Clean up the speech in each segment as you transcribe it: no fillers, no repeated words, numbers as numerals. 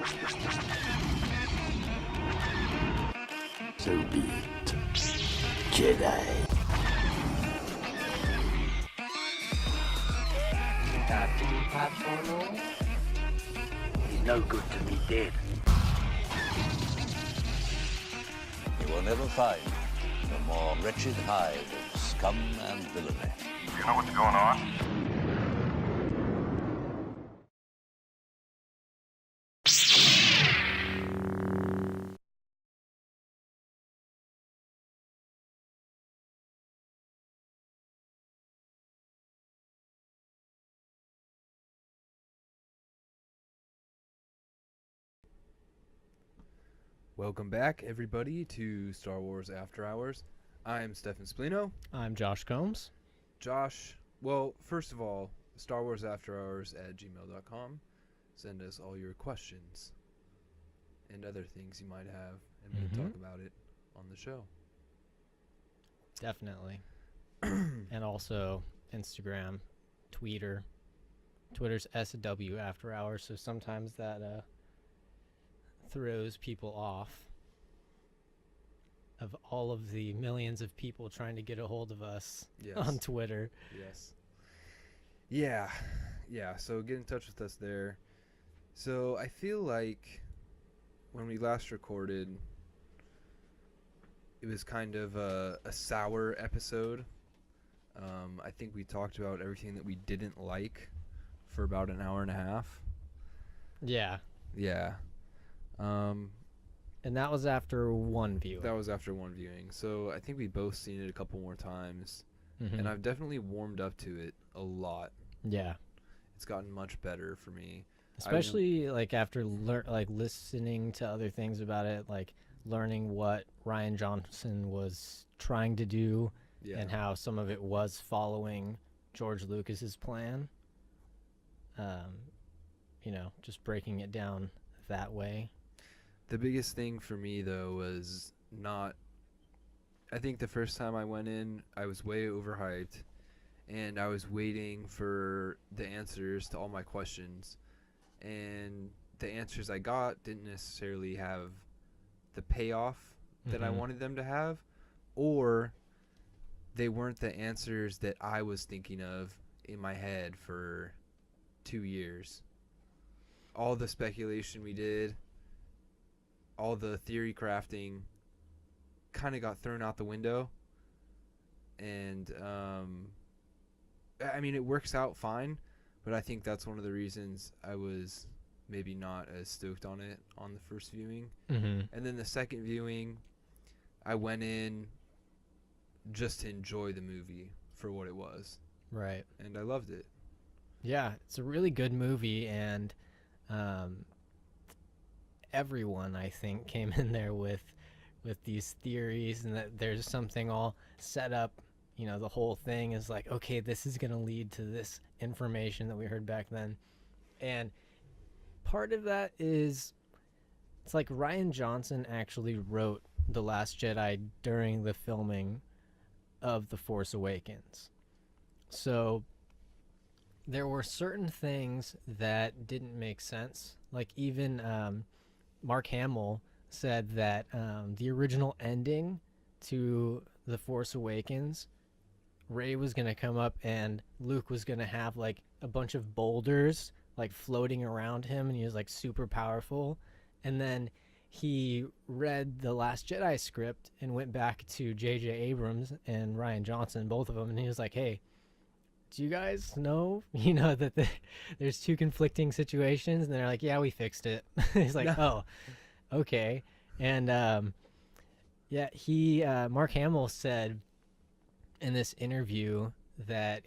So be it, Jedi. He's no good to me dead. You will never find a more wretched hive of scum and villainy. You know what's going on? Welcome back, everybody, to Star Wars After Hours. I'm Stefan Splino. I'm Josh Combs. Josh, well, first of all, StarWarsAfterHours@gmail.com. Send us all your questions and other things you might have, and we'll talk about it on the show. Definitely. And also Instagram, Twitter. Twitter's SW After Hours, so sometimes that throws people off of all of the millions of people trying to get a hold of us on Twitter. Yes. Yeah, so get in touch with us there. So I feel like when we last recorded, it was kind of a sour episode. I think we talked about everything that we didn't like for about an hour and a half. Yeah. Yeah. And that was after one viewing. That was after one viewing. So I think we both seen it a couple more times. And I've definitely warmed up to it a lot. Yeah. It's gotten much better for me. Especially like after listening to other things about it, like learning what Rian Johnson was trying to do and how some of it was following George Lucas's plan. Just breaking it down that way. The biggest thing for me, though, was not... I think the first time I went in, I was way overhyped, and I was waiting for the answers to all my questions. And the answers I got didn't necessarily have the payoff that I wanted them to have, or they weren't the answers that I was thinking of in my head for 2 years. All the speculation we did, all the theory crafting kind of got thrown out the window. And, I mean, it works out fine, but I think that's one of the reasons I was maybe not as stoked on it on the first viewing. And then the second viewing, I went in just to enjoy the movie for what it was. Right. And I loved it. Yeah, it's a really good movie, and everyone, I think, came in there with these theories, and that there's something all set up. The whole thing is like, okay, this is going to lead to this information that we heard back then. And part of that is, it's like Rian Johnson actually wrote The Last Jedi during the filming of The Force Awakens. So there were certain things that didn't make sense. Like even Mark Hamill said that the original ending to The Force Awakens, Rey was going to come up and Luke was going to have like a bunch of boulders like floating around him, and he was like super powerful. And then he read the Last Jedi script and went back to J.J. Abrams and Rian Johnson, both of them, and he was like, hey, do you guys know, that there's two conflicting situations? And they're like, yeah, we fixed it. He's like, oh, okay. And Mark Hamill said in this interview that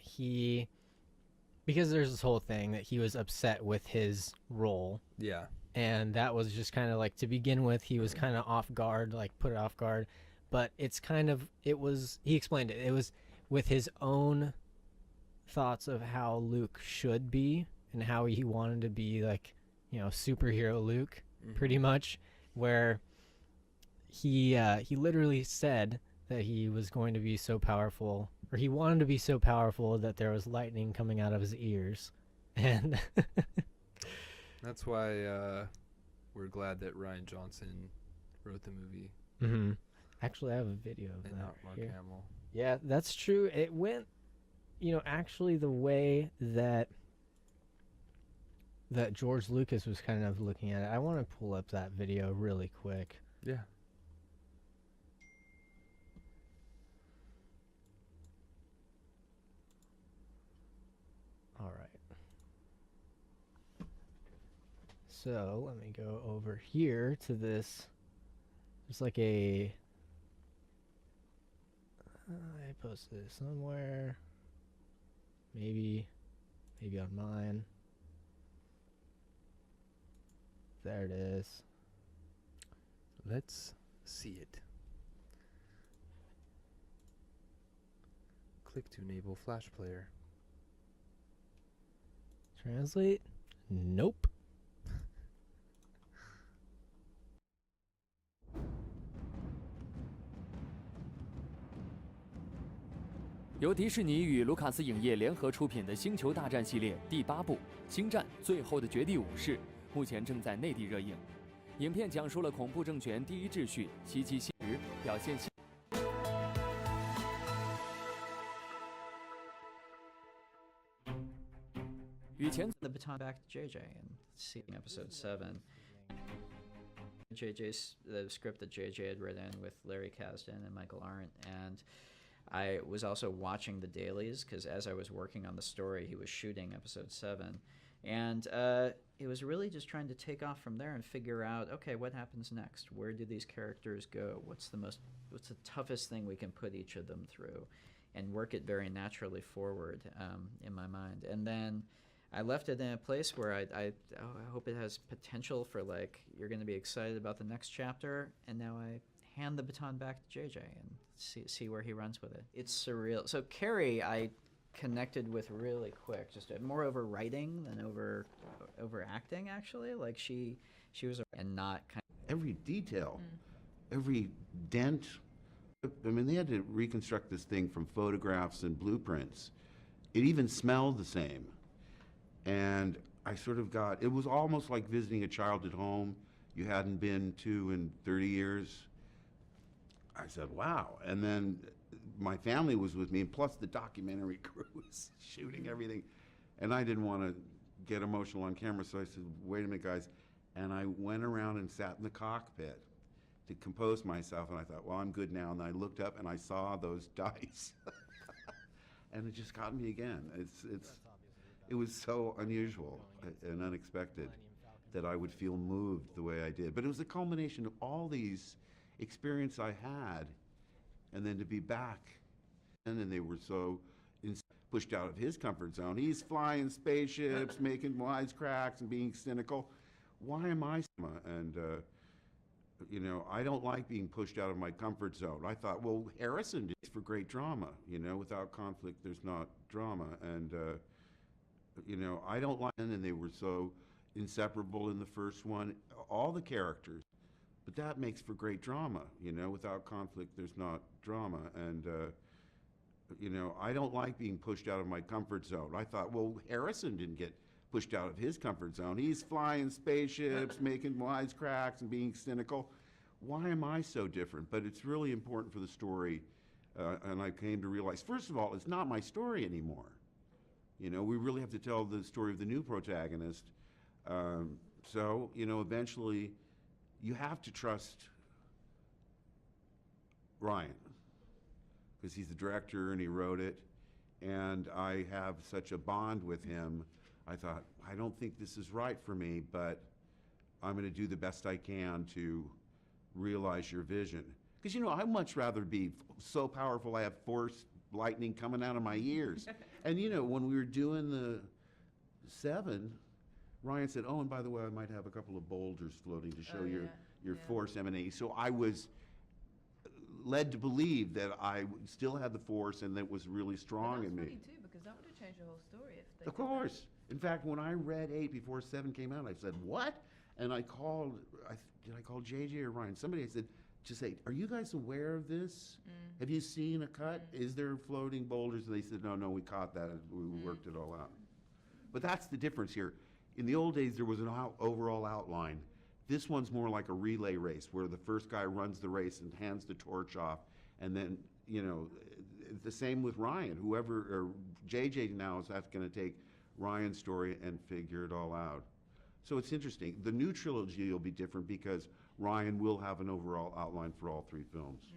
because there's this whole thing that he was upset with his role. Yeah. And that was just kind of like, to begin with, he was kind of off guard, like put it off guard. But he explained it. It was with his own thoughts of how Luke should be and how he wanted to be like, superhero Luke, pretty much, where he literally said that he was going to be so powerful, or he wanted to be so powerful that there was lightning coming out of his ears. And that's why we're glad that Rian Johnson wrote the movie Mm-hmm. Actually, I have a video of and that not Mark here. Hamill. Yeah, that's true. It went, actually the way that George Lucas was kind of looking at it. I want to pull up that video really quick. Yeah. All right. So let me go over here to this. It's like a. I posted it somewhere. Maybe on mine. There it is. Let's see it. Click to enable Flash Player. Translate? Nope. 由迪士尼与卢卡斯影业联合出品的《星球大战》系列第8部《星战：最后的绝地武士》目前正在内地热映。影片讲述了恐怖政权第一秩序袭击现实，表现。与前 The baton back to JJ and seeing episode 7. The script that JJ had written with Larry Kasdan and Michael Arndt, and I was also watching the dailies because as I was working on the story, he was shooting episode 7, and it was really just trying to take off from there and figure out, okay, what happens next? Where do these characters go? What's the toughest thing we can put each of them through, and work it very naturally forward in my mind. And then I left it in a place where I hope it has potential for, like, you're going to be excited about the next chapter, and now I hand the baton back to JJ and see where he runs with it. It's surreal. So Carrie, I connected with really quick, just more over writing than over acting, actually. Like she was, and not kind of every detail, every dent. I mean, they had to reconstruct this thing from photographs and blueprints. It even smelled the same. And I sort of got, it was almost like visiting a childhood home you hadn't been to in 30 years. I said, wow. And then my family was with me, and plus the documentary crew was shooting everything. And I didn't want to get emotional on camera, so I said, wait a minute, guys. And I went around and sat in the cockpit to compose myself, and I thought, well, I'm good now. And I looked up and I saw those dice. And it just got me again. It was so unusual and unexpected that I would feel moved the way I did. But it was a culmination of all these experiences I had, and then to be back. And then they were so pushed out of his comfort zone. He's flying spaceships, making wisecracks and being cynical. Why am I? And, I don't like being pushed out of my comfort zone. I thought, well, Harrison is for great drama. Without conflict, there's not drama. And, I don't like, and they were so inseparable in the first one, all the characters. But that makes for great drama. Without conflict, there's not drama. And, I don't like being pushed out of my comfort zone. I thought, well, Harrison didn't get pushed out of his comfort zone. He's flying spaceships, making wisecracks and being cynical. Why am I so different? But it's really important for the story. And I came to realize, first of all, it's not my story anymore. We really have to tell the story of the new protagonist. So, eventually you have to trust Rian, because he's the director and he wrote it, and I have such a bond with him. I thought, I don't think this is right for me, but I'm going to do the best I can to realize your vision. Because, I'd much rather be so powerful I have force lightning coming out of my ears. And, when we were doing the 7, Rian said, oh, and by the way, I might have a couple of boulders floating to show your force emanating. So I was led to believe that I still had the force and that it was really strong in me. That's funny too, because that would have changed the whole story if they Of course. In fact, when I read 8 before 7 came out, I said, what? And I called, did I call JJ or Rian? Somebody said, just say, are you guys aware of this? Have you seen a cut? Is there floating boulders? And they said, no, we caught that. We worked it all out. But that's the difference here. In the old days, there was an overall outline. This one's more like a relay race where the first guy runs the race and hands the torch off, and then, you know, the same with Ryan. Whoever, or JJ now is going to take Ryan's story and figure it all out. So it's interesting. The new trilogy will be different because Ryan will have an overall outline for all 3 films.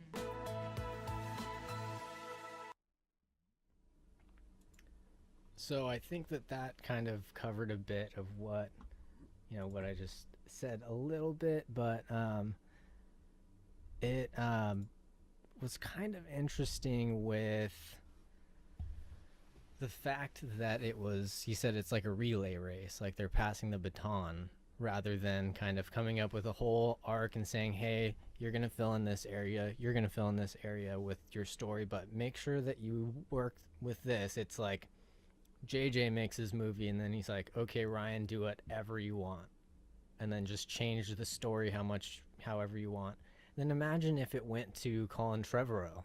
So I think that kind of covered a bit of what, you know, what I just said a little bit, but it was kind of interesting with the fact that it was, he said it's like a relay race, like they're passing the baton rather than kind of coming up with a whole arc and saying, hey, you're going to fill in this area, you're going to fill in this area with your story, but make sure that you work with this. It's like JJ makes his movie and then he's like, okay, Ryan, do whatever you want. And then just change the story however you want. Then imagine if it went to Colin Trevorrow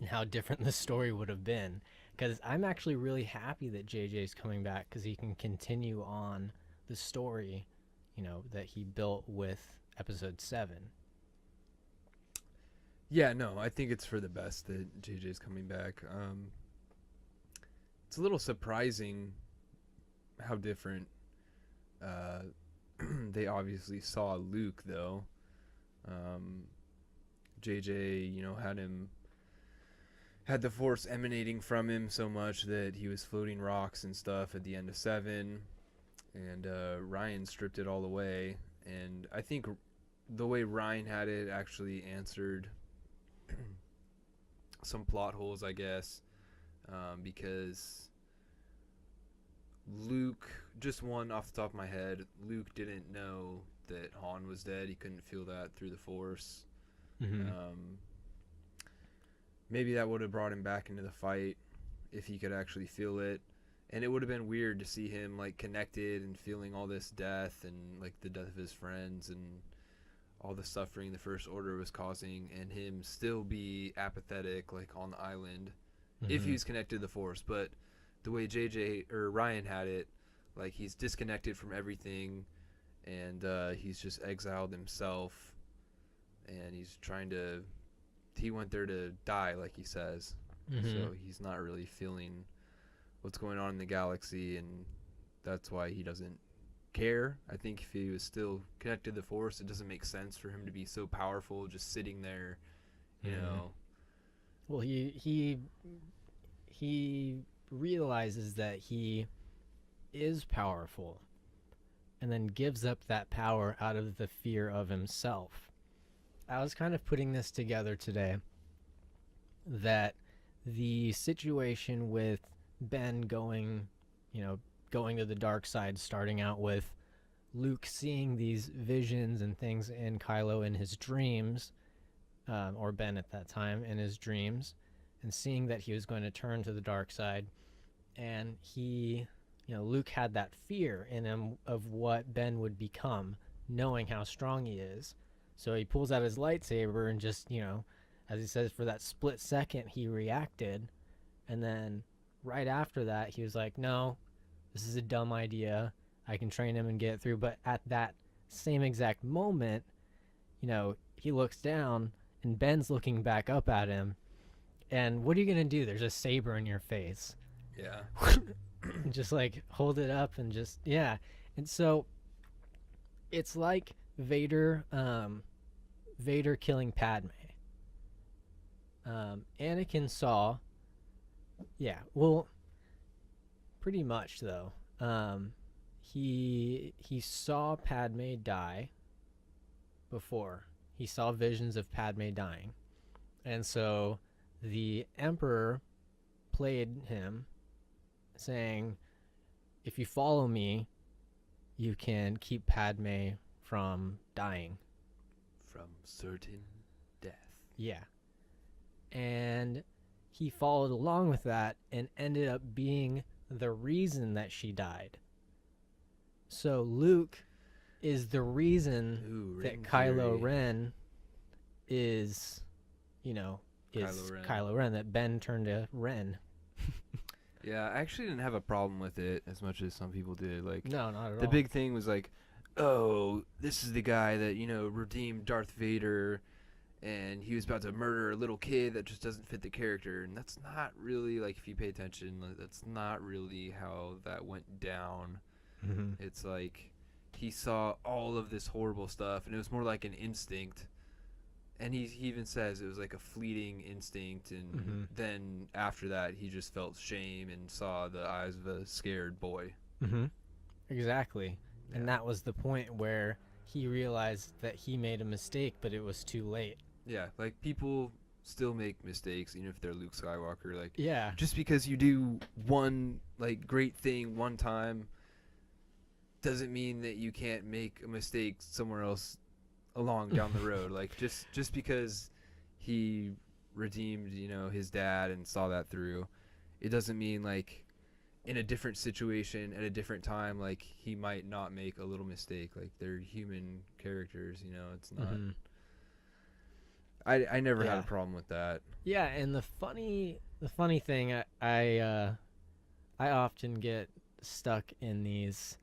and how different the story would have been. Because I'm actually really happy that JJ's coming back because he can continue on the story, you know, that he built with episode 7. Yeah, no, I think it's for the best that JJ's coming back. It's a little surprising how different they obviously saw Luke, though. JJ, you know, had the Force emanating from him so much that he was floating rocks and stuff at the end of 7, and Ryan stripped it all away. And I think the way Ryan had it actually answered some plot holes, I guess, because Luke, just one off the top of my head, Luke didn't know that Han was dead. He couldn't feel that through the Force. Mm-hmm. Maybe that would have brought him back into the fight if he could actually feel it. And it would have been weird to see him like connected and feeling all this death and like the death of his friends and all the suffering the First Order was causing, and him still be apathetic like on the island if he was connected to the Force. But the way JJ or Ryan had it, like he's disconnected from everything, and he's just exiled himself, and he went there to die, like he says. So he's not really feeling what's going on in the galaxy, and that's why he doesn't care. I think if he was still connected to the Force, it doesn't make sense for him to be so powerful just sitting there, you know. Well, he realizes that he is powerful and then gives up that power out of the fear of himself. I was kind of putting this together today, that the situation with Ben going to the dark side, starting out with Luke seeing these visions and things in Kylo in his dreams, or Ben at that time in his dreams, and seeing that he was going to turn to the dark side, and Luke had that fear in him of what Ben would become, knowing how strong he is. So he pulls out his lightsaber and just, as he says, for that split second, he reacted. And then right after that, he was like, no, this is a dumb idea. I can train him and get it through. But at that same exact moment, he looks down and Ben's looking back up at him. And what are you going to do? There's a saber in your face. Yeah. Just like hold it up and just, yeah. And so it's like Vader killing Padme. Anakin saw, pretty much though. He saw Padme die before. He saw visions of Padme dying. And so the Emperor played him, saying, if you follow me, you can keep Padme from dying. From certain death. Yeah. And he followed along with that and ended up being the reason that she died. So Luke is the reason that Kylo Ren is, Kylo Ren, that Ben turned to Ren. Yeah, I actually didn't have a problem with it as much as some people did. Like, no, not at all. The big thing was like, oh, this is the guy that, redeemed Darth Vader, and he was about to murder a little kid that just doesn't fit the character. And that's not really, like, if you pay attention, that's not really how that went down. Mm-hmm. It's like he saw all of this horrible stuff, and it was more like an instinct. And he even says it was like a fleeting instinct, and then after that, he just felt shame and saw the eyes of a scared boy. Mm-hmm. Exactly. Yeah. And that was the point where he realized that he made a mistake, but it was too late. Yeah, like, people still make mistakes, even if they're Luke Skywalker. Like, Yeah. just because you do one, like, great thing one time doesn't mean that you can't make a mistake somewhere else along down the road. Like, just because he redeemed, his dad and saw that through, it doesn't mean, like, in a different situation at a different time, like, he might not make a little mistake. Like, they're human characters, it's not. Mhm. I never had Yeah. a problem with that. Yeah, and the funny thing, I often get stuck in these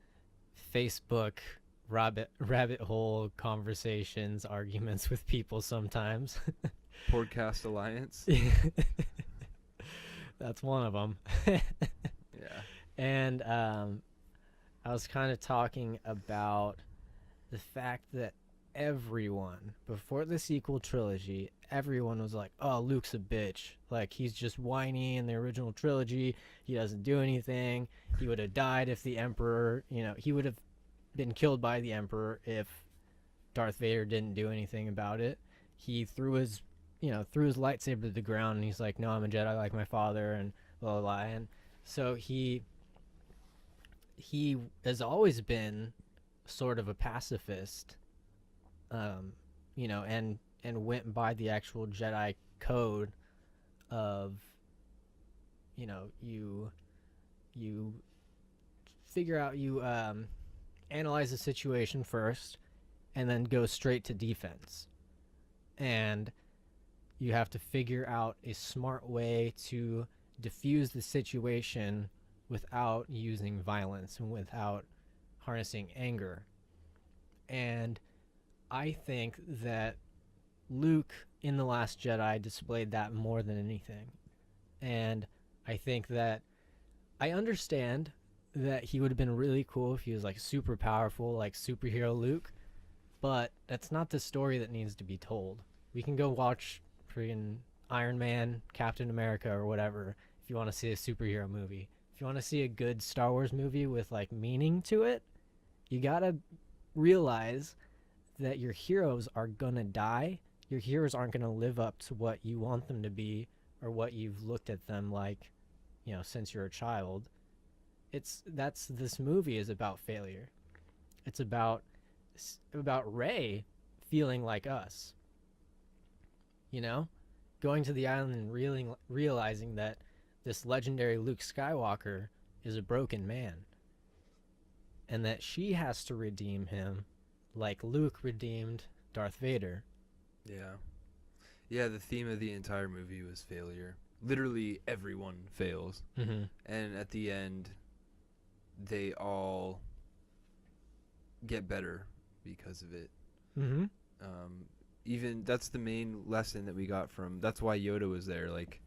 Facebook rabbit hole conversations, arguments with people sometimes. Podcast Alliance. That's one of them. Yeah. And I was kind of talking about the fact that everyone, before the sequel trilogy, everyone was like, oh, Luke's a bitch. Like, he's just whiny in the original trilogy. He doesn't do anything. He would have died if the Emperor, he would have been killed by the Emperor if Darth Vader didn't do anything about it. He threw his lightsaber to the ground, and he's like, no, I'm a Jedi like my father, and blah, blah, blah. And so he has always been sort of a pacifist, and went by the actual Jedi code of, you figure out, analyze the situation first, and then go straight to defense. And you have to figure out a smart way to diffuse the situation without using violence and without harnessing anger. And I think that Luke in The Last Jedi displayed that more than anything. And I think that I understand that he would have been really cool if he was like super powerful, like superhero Luke, but that's not the story that needs to be told. We can go watch freaking Iron Man, Captain America, or whatever if you want to see a superhero movie. If you want to see a good Star Wars movie with like meaning to it, you gotta realize that your heroes are gonna die. Your heroes aren't gonna live up to what you want them to be or what you've looked at them like, since you're a child. This movie is about failure. It's about Rey feeling like us. Going to the island and realizing that this legendary Luke Skywalker is a broken man, and that she has to redeem him like Luke redeemed Darth Vader. Yeah, the theme of the entire movie was failure. Literally everyone fails. Mm-hmm. And at the end, they all get better because of it. Mm-hmm. Even that's the main lesson that we got from. That's why Yoda was there, like,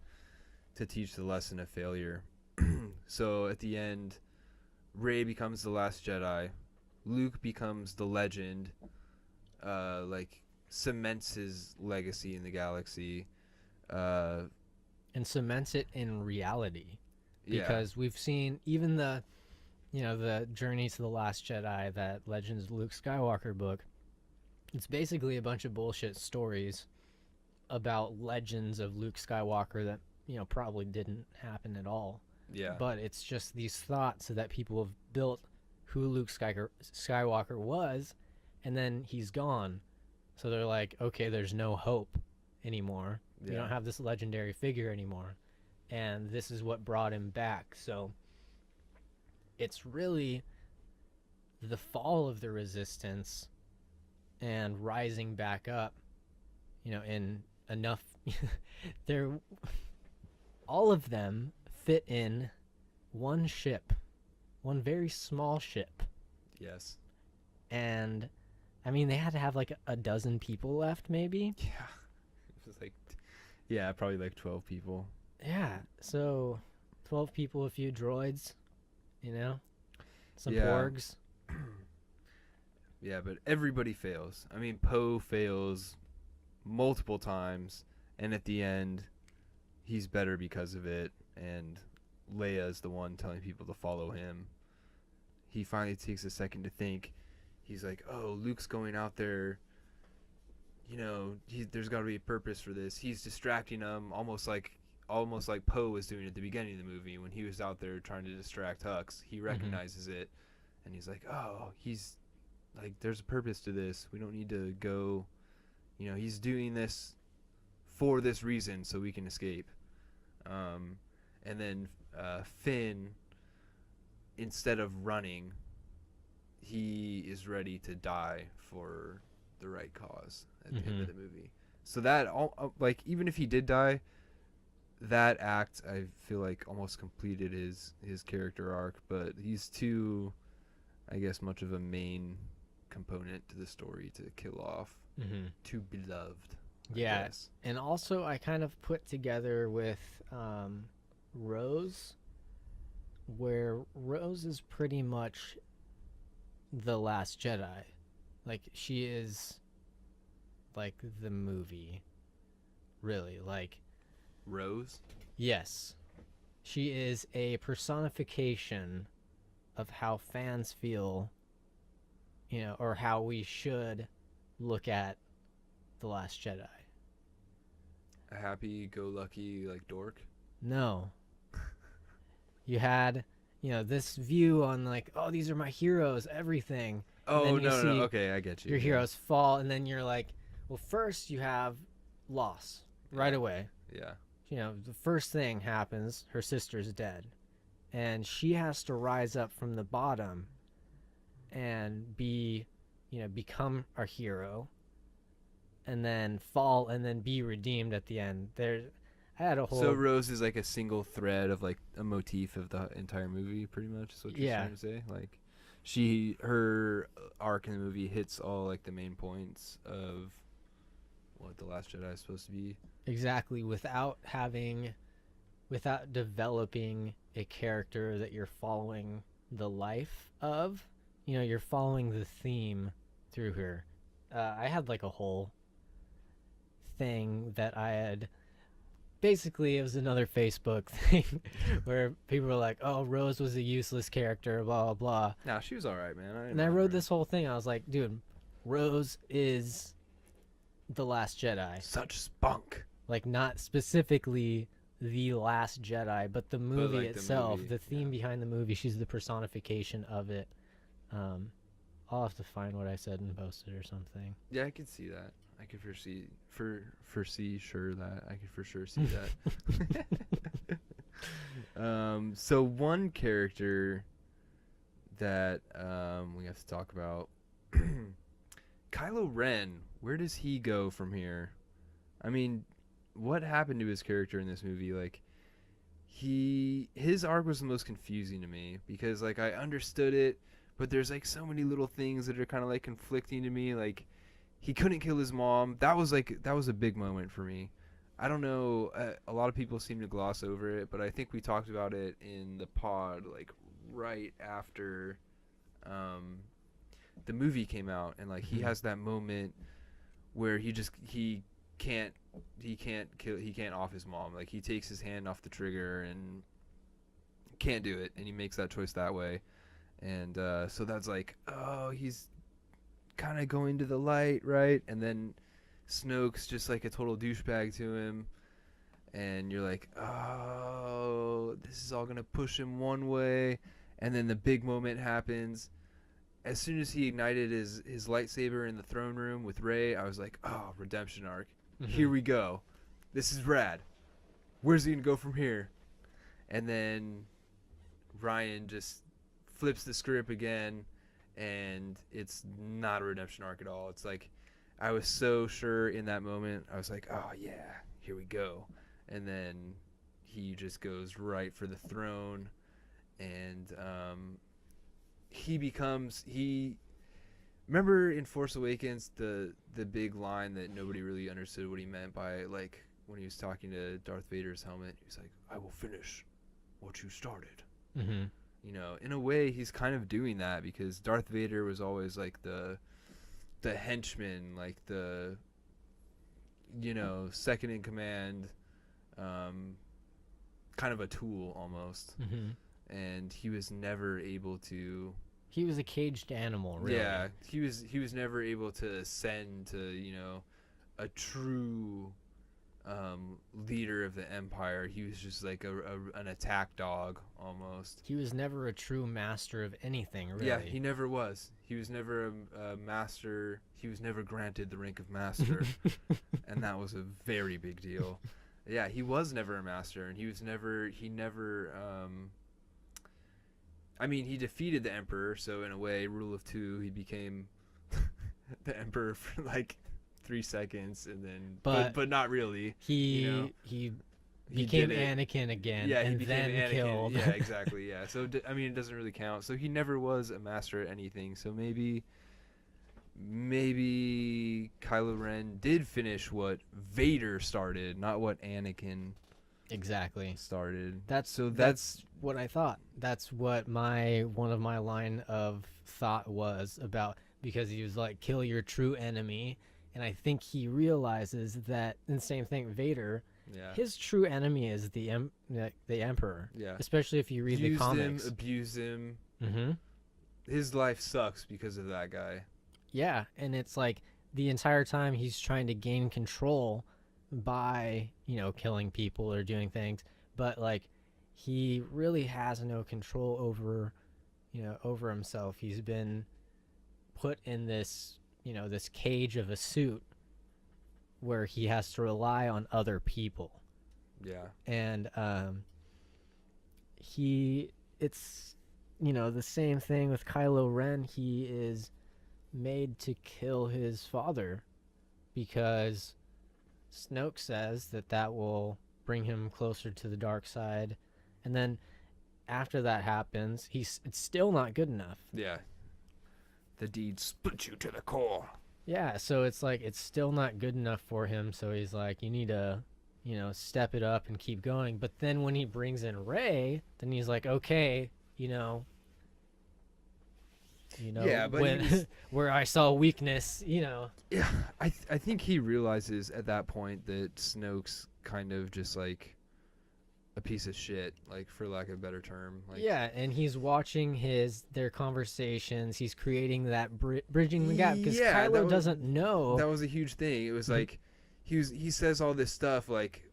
to teach the lesson of failure. So at the end, Rey becomes the Last Jedi. Luke becomes the legend. Like, cements his legacy in the galaxy. And cements it in reality. Because we've seen even the Journey to the Last Jedi, that Legends of Luke Skywalker book. It's basically a bunch of bullshit stories about legends of Luke Skywalker that, probably didn't happen at all. Yeah. But it's just these thoughts that people have built who Luke Skywalker was, and then he's gone. So they're like, okay, there's no hope anymore. We don't have this legendary figure anymore. And this is what brought him back. So it's really the fall of the Resistance and rising back up, in enough. All of them fit in one ship, one very small ship. Yes. and I mean they had to have like a dozen people left, maybe. Yeah, it was like, yeah, probably like 12 people. Yeah, so 12 people, a few droids, you know, some Yeah. porgs. Yeah, but everybody fails. I mean, Poe fails multiple times, and at the end, he's better because of it, and Leia's the one telling people to follow him. He finally takes a second to think. He's like, oh, Luke's going out there. You know, there's got to be a purpose for this. He's distracting him, almost like Poe was doing at the beginning of the movie when he was out there trying to distract Hux. He recognizes it, and he's like, oh, he's like, there's a purpose to this. We don't need to go, you know, he's doing this for this reason so we can escape. And then Finn, instead of running, he is ready to die for the right cause at the end of the movie. So that, like, even if he did die, that act, I feel like, almost completed his character arc, but he's too, I guess, much of a main component to the story to kill off. Too beloved. I guess. And also I kind of put together with Rose, where Rose is pretty much the Last Jedi. Like, she is like the movie, really. Like, Rose? yes, she is a personification of how fans feel, you know, or how we should look at The Last Jedi. A happy-go-lucky, like, dork? No. You had, you know, this view on, like, oh, these are my heroes, everything. Oh, then you no, see okay, I get you. Your heroes fall, and then you're like, well, first you have loss right away. Yeah. You know, the first thing happens, her sister's dead. And she has to rise up from the bottom and be, you know, become a hero. And then fall and then be redeemed at the end. I had a whole... So Rose is like a single thread of like a motif of the entire movie, pretty much, is what you're trying to say? Like, her arc in the movie hits all like the main points of what The Last Jedi is supposed to be. Exactly, without developing a character that you're following the life of. You know, you're following the theme through her. I had like a whole thing that I had... Basically, it was another Facebook thing where people were like, oh, Rose was a useless character, blah, blah, blah. Nah, she was alright, man. And I wrote this whole thing. I was like, dude, Rose is The Last Jedi. Such spunk. Like, not specifically The Last Jedi, but the movie like, itself, the movie, the theme behind the movie. She's the personification of it. I'll have to find what I said and post it or something. Yeah, I could see that. I could foresee that. I could for sure see that. So one character that we have to talk about, Kylo Ren. Where does he go from here? I mean, what happened to his character in this movie? Like, his arc was the most confusing to me because, like, I understood it, but there's like so many little things that are kind of like conflicting to me. Like, he couldn't kill his mom. That was a big moment for me. I don't know. A lot of people seem to gloss over it, but I think we talked about it in the pod, like right after the movie came out, and like he has that moment where he can't off his mom. Like, he takes his hand off the trigger and can't do it, and he makes that choice that way. And so that's like, oh, he's kind of going to the light, right? And then Snoke's just like a total douchebag to him, and you're like, oh, this is all gonna push him one way. And then the big moment happens. As soon as he ignited his lightsaber in the throne room with Rey, I was like, oh, redemption arc. Here we go. This is rad. Where's he gonna go from here? And then Rian just flips the script again, and it's not a redemption arc at all. It's like, I was so sure in that moment. I was like, oh yeah, here we go. And then he just goes right for the throne, and remember in Force Awakens the big line that nobody really understood what he meant by, like, when he was talking to Darth Vader's helmet. He's like, "I will finish what you started." Mm-hmm. You know, in a way, he's kind of doing that because Darth Vader was always like the henchman, like the, you know, second in command, kind of a tool almost. Mm-hmm. And he was never able to. He was a caged animal, really. Yeah, he was never able to ascend to, you know, a true leader of the Empire. He was just like an attack dog almost. He was never a true master of anything, really. Yeah, he never was. He was never a master. He was never granted the rank of master, and that was a very big deal. Yeah, he was never a master, and he never. I mean, he defeated the Emperor, so in a way, rule of two, he became the Emperor for like 3 seconds, and then but not really. He became Anakin again, yeah, and he became then Anakin. killed. Yeah, exactly. Yeah, so I mean, it doesn't really count. So he never was a master at anything. So maybe Kylo Ren did finish what Vader started, not what Anakin Exactly. started. That's what I thought. That's what one of my line of thought was about, because he was like, kill your true enemy. And I think he realizes that, and same thing, Vader, yeah. his true enemy is the Emperor. Yeah. Especially if you read the comics. Abuse him. Mm-hmm. His life sucks because of that guy. Yeah, and it's like the entire time he's trying to gain control by, killing people or doing things, but like he really has no control over himself. He's been put in this, this cage of a suit where he has to rely on other people. Yeah. And it's the same thing with Kylo Ren. He is made to kill his father because Snoke says that will bring him closer to the dark side, and then after that happens, it's still not good enough. Yeah. The deed split you to the core. Yeah, so it's like it's still not good enough for him, so he's like, you need to step it up and keep going. But then when he brings in Rey, then he's like, okay, yeah, but where I saw weakness, Yeah, I think he realizes at that point that Snoke's kind of just like a piece of shit, like, for lack of a better term. Like, yeah, and he's watching their conversations. He's creating that bridging the gap because Kylo doesn't know. That was a huge thing. It was like he says all this stuff like,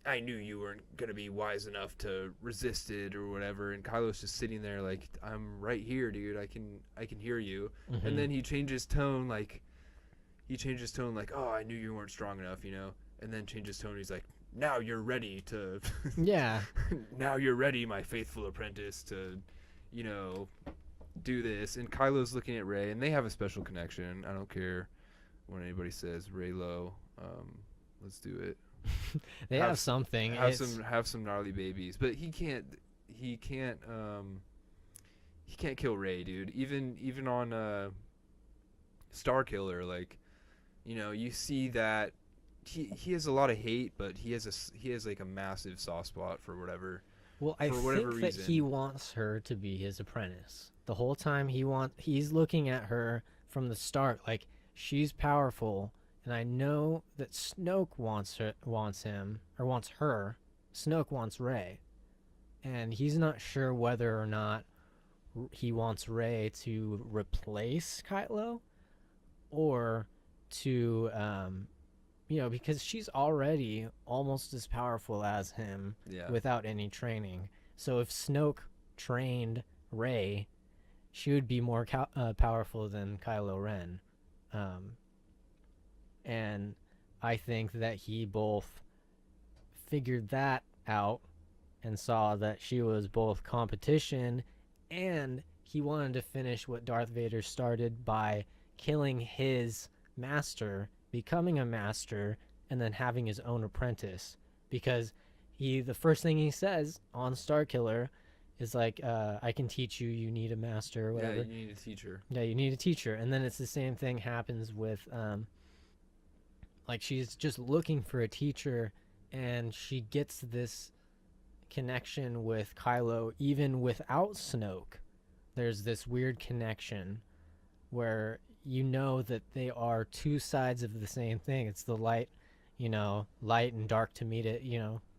I knew you weren't gonna be wise enough to resist it or whatever, and Kylo's just sitting there like, I'm right here, dude. I can hear you. Mm-hmm. And then he changes tone like, oh, I knew you weren't strong enough, and then changes tone. He's like, now you're ready to. Yeah. Now you're ready, my faithful apprentice, to, do this. And Kylo's looking at Rey, and they have a special connection. I don't care when anybody says Reylo. Let's do it. They have something. Have some gnarly babies, but he can't kill Rey, dude. Even on Star Killer, like, you see that he has a lot of hate, but he has like a massive soft spot for whatever. Well, I think that he wants her to be his apprentice. The whole time he's looking at her from the start, like, she's powerful. And I know that Snoke wants her. Snoke wants Rey, and he's not sure whether or not he wants Rey to replace Kylo, or to, because she's already almost as powerful as him, without any training. So if Snoke trained Rey, she would be more powerful than Kylo Ren. And I think that he both figured that out and saw that she was both competition, and he wanted to finish what Darth Vader started by killing his master, becoming a master, and then having his own apprentice. Because the first thing he says on Starkiller is like, I can teach you, you need a master or whatever. Yeah, you need a teacher. Yeah, you need a teacher. And then it's the same thing happens with, like, she's just looking for a teacher, and she gets this connection with Kylo even without Snoke. There's this weird connection where you know that they are two sides of the same thing. It's the light, light and dark to meet it,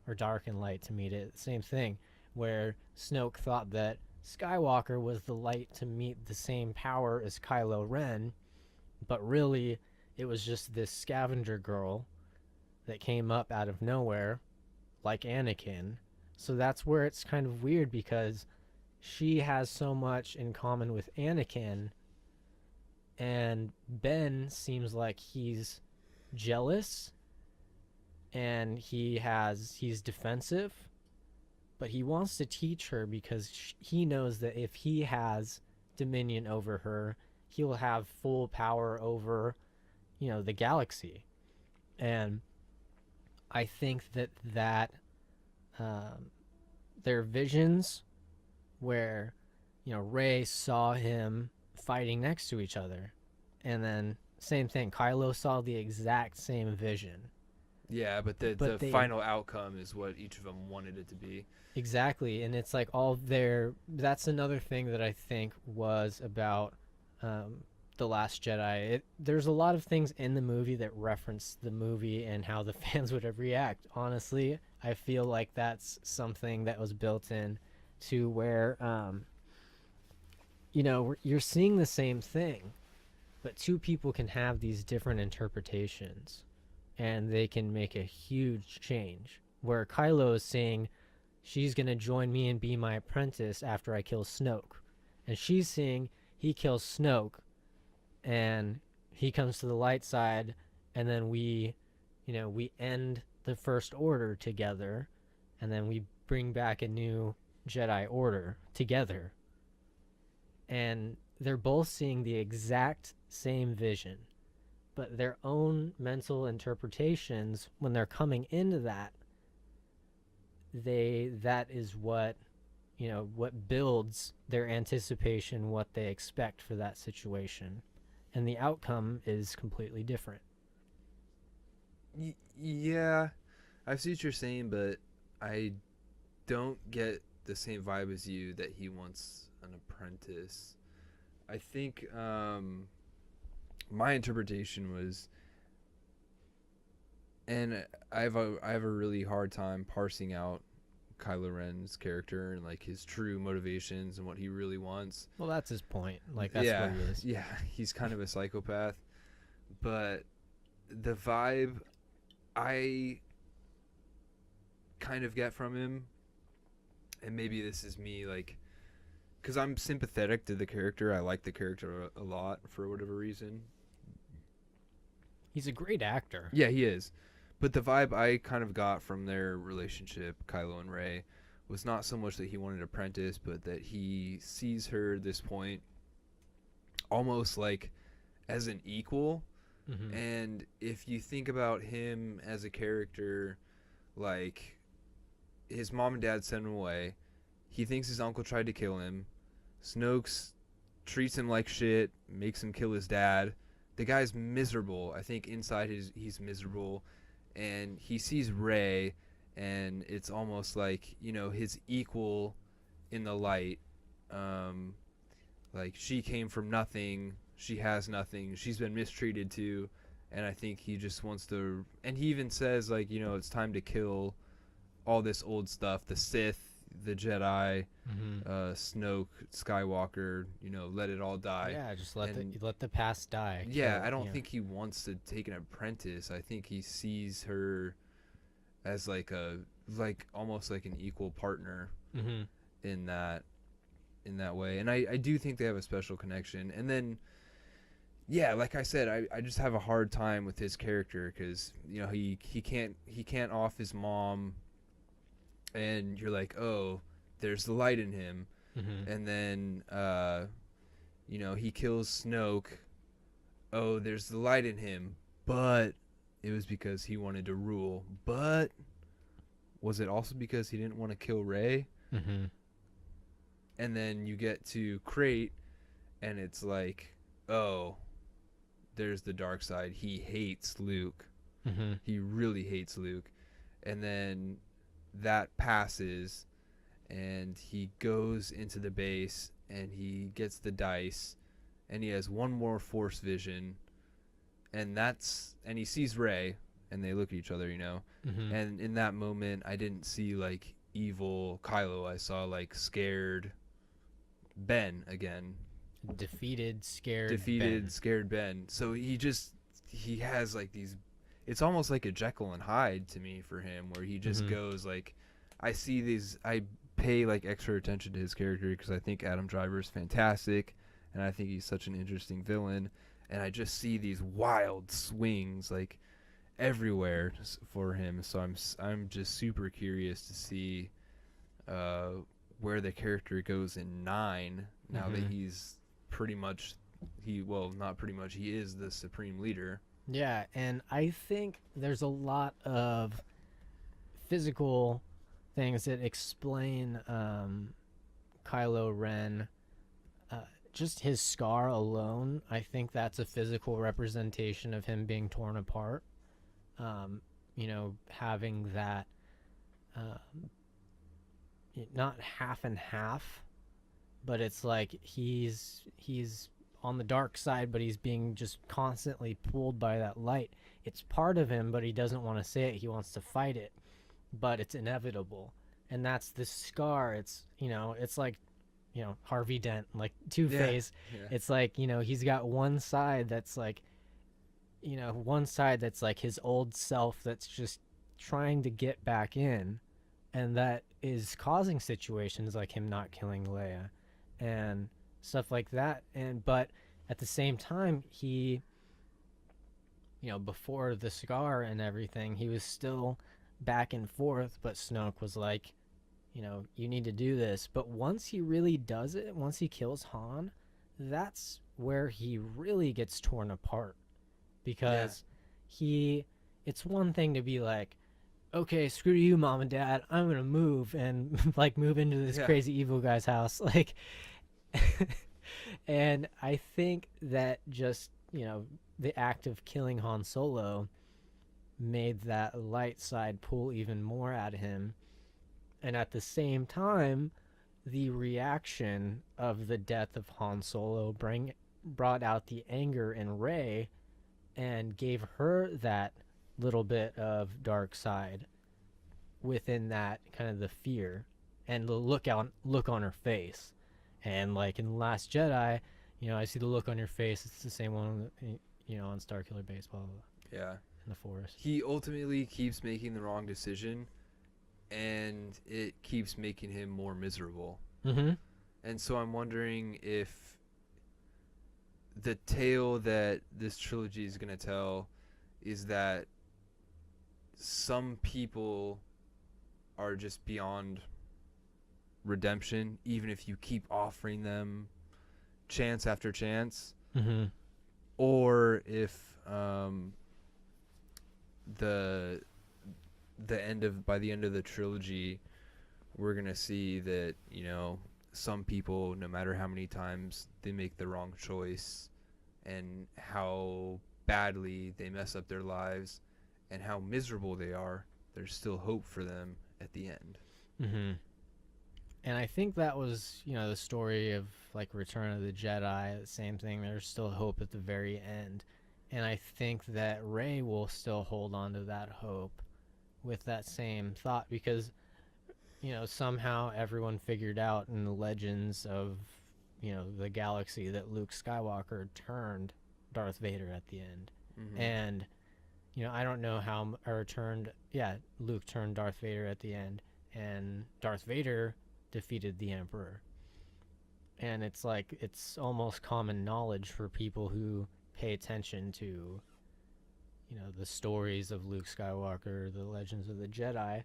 or dark and light to meet it. Same thing, where Snoke thought that Skywalker was the light to meet the same power as Kylo Ren, but really it was just this scavenger girl that came up out of nowhere, like Anakin. So that's where it's kind of weird, because she has so much in common with Anakin, and Ben seems like he's jealous and he's defensive, but he wants to teach her because he knows that if he has dominion over her, he will have full power over, the galaxy. And I think that their visions where, Rey saw him fighting next to each other, and then same thing, Kylo saw the exact same vision. Yeah, but the final outcome is what each of them wanted it to be. Exactly, and it's like that's another thing that I think was about The Last Jedi. There's a lot of things in the movie that reference the movie and how the fans would have react. Honestly, I feel like that's something that was built in to where, you're seeing the same thing, but two people can have these different interpretations, and they can make a huge change. Where Kylo is saying she's going to join me and be my apprentice after I kill Snoke, and she's saying he kills Snoke and he comes to the light side, and then we end the First Order together, and then we bring back a new Jedi Order together. And they're both seeing the exact same vision, but their own mental interpretations, when they're coming into that is what builds their anticipation, what they expect for that situation, and the outcome is completely different. Yeah, I see what you're saying, but I don't get the same vibe as you that he wants an apprentice. I think my interpretation was, and I have a really hard time parsing out Kylo Ren's character and like his true motivations and what he really wants. Well, that's his point. Like, that's what he is. Yeah, he's kind of a psychopath, but the vibe I kind of get from him, and maybe this is me, like, because I'm sympathetic to the character. I like the character a lot for whatever reason. He's a great actor. Yeah, he is. But the vibe I kind of got from their relationship, Kylo and Rey, was not so much that he wanted an apprentice, but that he sees her at this point almost like as an equal. Mm-hmm. And if you think about him as a character, like, his mom and dad sent him away. He thinks his uncle tried to kill him. Snoke treats him like shit, makes him kill his dad. The guy's miserable. I think inside he's miserable. And he sees Rey, and it's almost like, his equal in the light. Like, she came from nothing. She has nothing. She's been mistreated too. And I think he just wants to... And he even says, like, it's time to kill all this old stuff. The Sith, the Jedi, Snoke, Skywalker, let it all die. Yeah, just let the past die. Yeah, I don't think he wants to take an apprentice. I think he sees her as almost like an equal partner in that way. And I do think they have a special connection. And then, yeah, like I said, I just have a hard time with his character because he can't off his mom. And you're like, oh, there's the light in him. And then, he kills Snoke. Oh, there's the light in him. But it was because he wanted to rule. But was it also because he didn't want to kill Rey? And then you get to Crate, and it's like, oh, there's the dark side. He hates Luke. Mm-hmm. He really hates Luke. And then that passes, and he goes into the base, and he gets the dice, and he has one more Force vision, and he sees Rey, and they look at each other, you know. Mm-hmm. And in that moment, I didn't see like evil Kylo. I saw like scared Ben again. Defeated, scared Ben. So he has like these, it's almost like a Jekyll and Hyde to me for him, where he just goes like, I pay like extra attention to his character because I think Adam Driver is fantastic, and I think he's such an interesting villain, and I just see these wild swings like everywhere for him. So I'm just super curious to see where the character goes in 9 now that he's pretty much he is the supreme leader. Yeah, and I think there's a lot of physical things that explain Kylo Ren. Just his scar alone, I think that's a physical representation of him being torn apart. You know, having that not half and half, but it's like he's on the dark side, but he's being just constantly pulled by that light. It's part of him, but he doesn't want to say it. He wants to fight it, but it's inevitable. And that's the scar. It's, you know, it's like, you know, Harvey Dent, like Two-Face. Yeah. It's like, you know, he's got one side that's like, you know, one side that's like his old self that's just trying to get back in, and that is causing situations like him not killing Leia and stuff like that. But at the same time, he, you know, before the scar and everything, he was still back and forth, but Snoke was like, you know, you need to do this. But once he really does it, once he kills Han, that's where he really gets torn apart, because it's one thing to be like, okay, screw you, Mom and Dad, I'm gonna move and like move into this crazy evil guy's house, like and I think that just, you know, the act of killing Han Solo made that light side pull even more at him. And at the same time, the reaction of the death of Han Solo brought out the anger in Rey and gave her that little bit of dark side within that, kind of the fear and the look on her face. And like in Last Jedi, you know, I see the look on your face. It's the same one, you know, on Starkiller Base, blah, blah, blah. Yeah. In the forest. He ultimately keeps making the wrong decision, and it keeps making him more miserable. Mm-hmm. And so I'm wondering if the tale that this trilogy is going to tell is that some people are just beyond redemption, even if you keep offering them chance after chance, or if by the end of the trilogy, we're gonna see that, you know, some people, no matter how many times they make the wrong choice and how badly they mess up their lives and how miserable they are, there's still hope for them at the end. Mm-hmm. And I think that was, you know, the story of like Return of the Jedi, the same thing. There's still hope at the very end. And I think that Rey will still hold on to that hope with that same thought, because, you know, somehow everyone figured out in the legends of, you know, the galaxy that Luke Skywalker turned Darth Vader at the end. Mm-hmm. And, you know, I don't know how, Luke turned Darth Vader at the end, and Darth Vader defeated the Emperor. And it's like, it's almost common knowledge for people who pay attention to, you know, the stories of Luke Skywalker, the legends of the Jedi.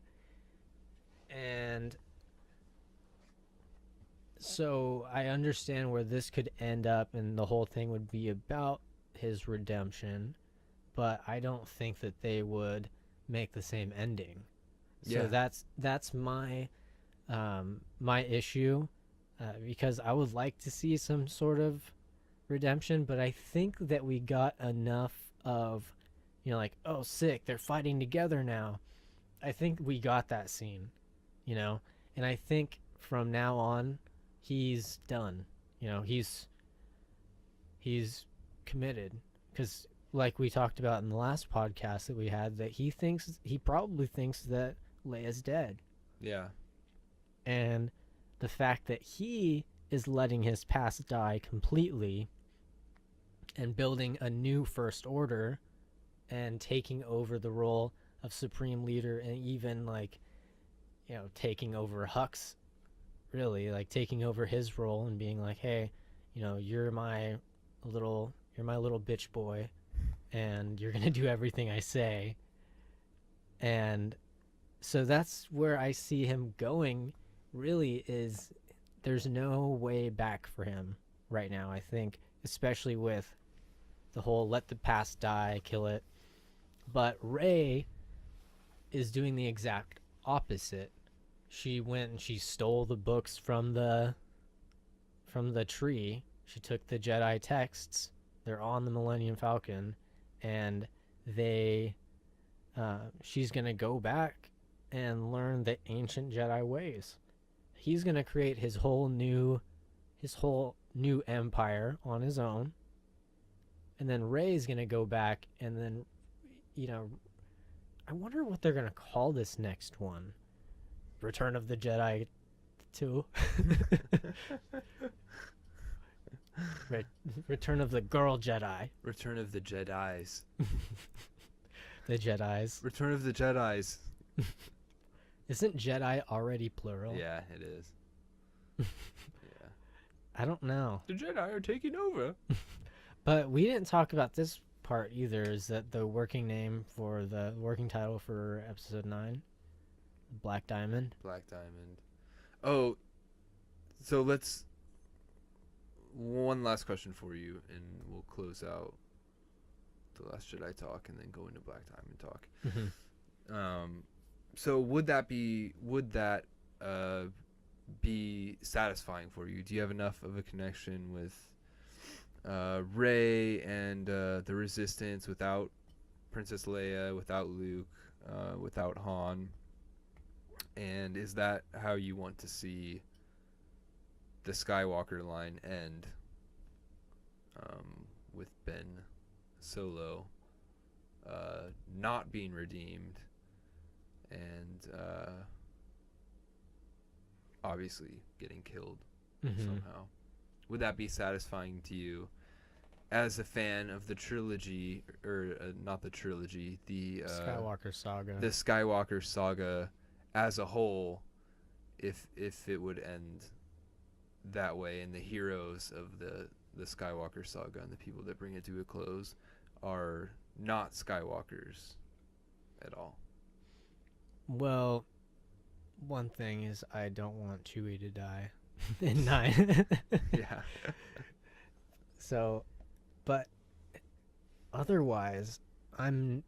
And so I understand where this could end up, and the whole thing would be about his redemption, but I don't think that they would make the same ending. So that's my my issue because I would like to see some sort of redemption, but I think that we got enough of, like, oh, sick, they're fighting together now. I think we got that scene, and I think from now on, he's done. He's committed, because like we talked about in the last podcast that we had, that he probably thinks that Leia's dead. Yeah. And the fact that he is letting his past die completely and building a new First Order and taking over the role of Supreme Leader, and even taking over Hux, really, taking over his role and being like, hey, you're my little bitch boy, and you're gonna do everything I say. And so that's where I see him going, really, is there's no way back for him right now, I think, especially with the whole let the past die, kill it. But Rey is doing the exact opposite. She went and she stole the books from the tree. She took the Jedi texts. They're on the Millennium Falcon, and she's gonna go back and learn the ancient Jedi ways. He's gonna create his whole new empire on his own, and then Rey's gonna go back, and then I wonder what they're gonna call this next one. Return of the Jedi 2. Return of the Girl Jedi. Return of the Jedis. The Jedis. Return of the Jedis. Isn't Jedi already plural? Yeah, it is. Yeah. I don't know. The Jedi are taking over. But we didn't talk about this part either. Is that the working title for episode 9? Black Diamond. Black Diamond. Oh, so one last question for you, and we'll close out the Last Jedi talk and then go into Black Diamond talk. Mm-hmm. So would that be satisfying for you? Do you have enough of a connection with Rey and the Resistance without Princess Leia, without Luke, without Han? And is that how you want to see the Skywalker line end, with Ben Solo not being redeemed and obviously getting killed somehow? Would that be satisfying to you as a fan of the trilogy, or not the trilogy, the Skywalker saga? The Skywalker saga as a whole, if it would end that way, and the heroes of the Skywalker saga and the people that bring it to a close are not Skywalkers at all? Well, one thing is I don't want Chewie to die in 9. Yeah. So, but otherwise, I don't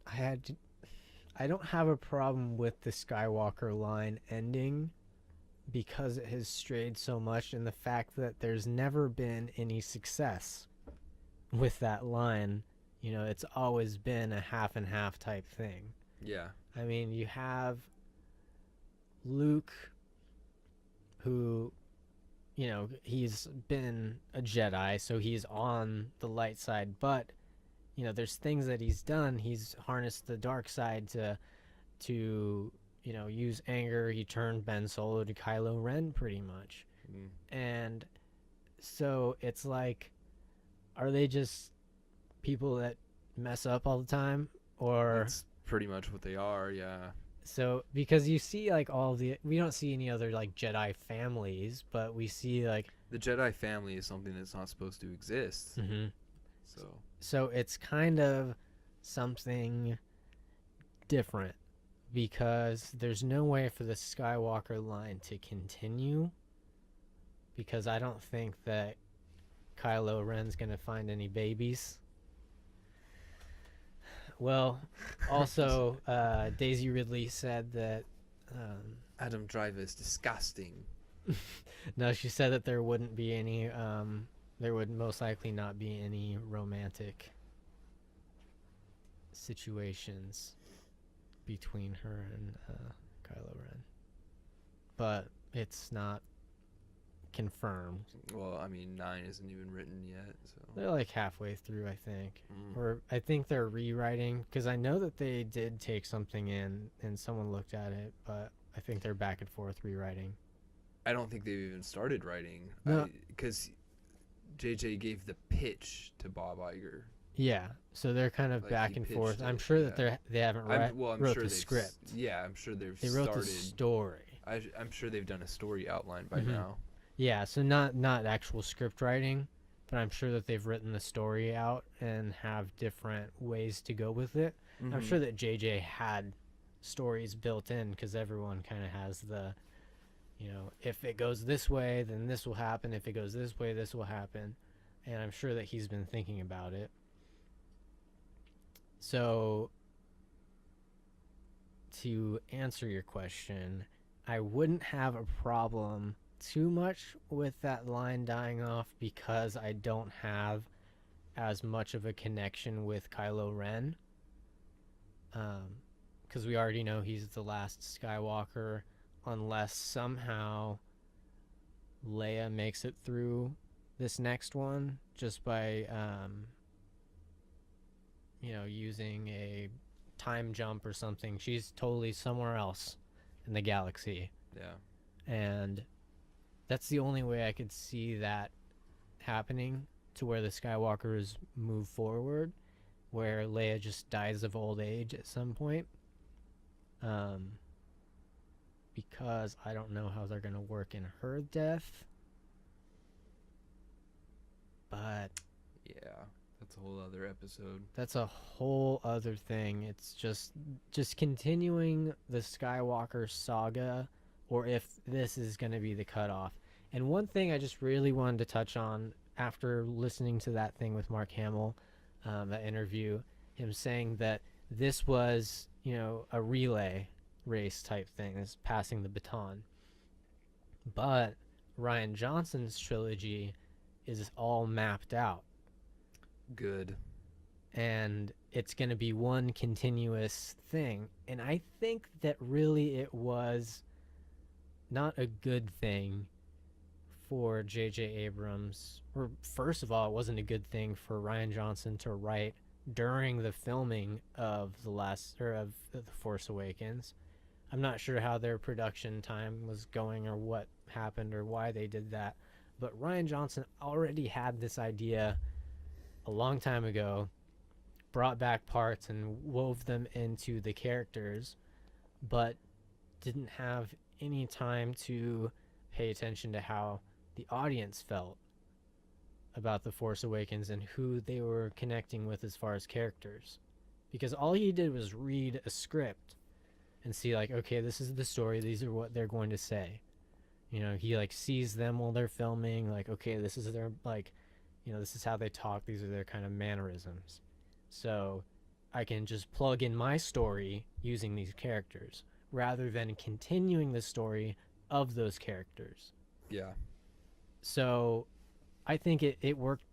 have a problem with the Skywalker line ending, because it has strayed so much, and the fact that there's never been any success with that line. It's always been a half and half type thing. Yeah. I mean, you have Luke, who, he's been a Jedi, so he's on the light side, but there's things that he's done. He's harnessed the dark side to use anger. He turned Ben Solo to Kylo Ren, pretty much. And so it's like, are they just people that mess up all the time? Or That's pretty much what they are, yeah. So, because you see, we don't see any other, Jedi families, but we see, the Jedi family is something that's not supposed to exist. Mm-hmm. So it's kind of something different, because there's no way for the Skywalker line to continue, because I don't think that Kylo Ren's going to find any babies. Well, also, Daisy Ridley said that Adam Driver is disgusting. No, she said that there wouldn't be any. There would most likely not be any romantic situations between her and Kylo Ren, but it's not confirmed. Well, I mean, 9 isn't even written yet, so. They're like halfway through, I think. Or I think they're rewriting, because I know that they did take something in and someone looked at it, but I think they're back and forth rewriting. I don't think they've even started writing. No. Because JJ gave the pitch to Bob Iger. Yeah, so they're kind of Like, back he and forth. pitched I'm it, sure yeah. that they haven't I'm wrote sure the they've script. Yeah, I'm sure they've They started. wrote the story. I'm sure they've done a story outline by Mhm. now. Yeah, so not actual script writing, but I'm sure that they've written the story out and have different ways to go with it. I'm sure that JJ had stories built in, because everyone kind of has the, if it goes this way, then this will happen. If it goes this way, this will happen. And I'm sure that he's been thinking about it. So, to answer your question, I wouldn't have a problem too much with that line dying off, because I don't have as much of a connection with Kylo Ren. Because we already know he's the last Skywalker, unless somehow Leia makes it through this next one just by using a time jump or something. She's totally somewhere else in the galaxy, Yeah. and that's the only way I could see that happening, to where the Skywalkers move forward, where Leia just dies of old age at some point. Because I don't know how they're going to work in her death. But Yeah, that's a whole other episode. that's a whole other thing. It's just continuing the Skywalker saga, or if this is going to be the cutoff. And one thing I just really wanted to touch on after listening to that thing with Mark Hamill, that interview, him saying that this was, a relay race type thing, is passing the baton. But Rian Johnson's trilogy is all mapped out, Good. and it's going to be one continuous thing. And I think that really it was not a good thing for J.J. Abrams. Or first of all, it wasn't a good thing for Rian Johnson to write during the filming of of The Force Awakens. I'm not sure how their production time was going, or what happened, or why they did that. But Rian Johnson already had this idea a long time ago, brought back parts and wove them into the characters, but didn't have any time to pay attention to how the audience felt about The Force Awakens and who they were connecting with as far as characters. Because all he did was read a script and see, like, okay, this is the story, these are what they're going to say. He sees them while they're filming, like, okay, this is their, this is how they talk, these are their kind of mannerisms. So I can just plug in my story using these characters, rather than continuing the story of those characters. Yeah. So I think it worked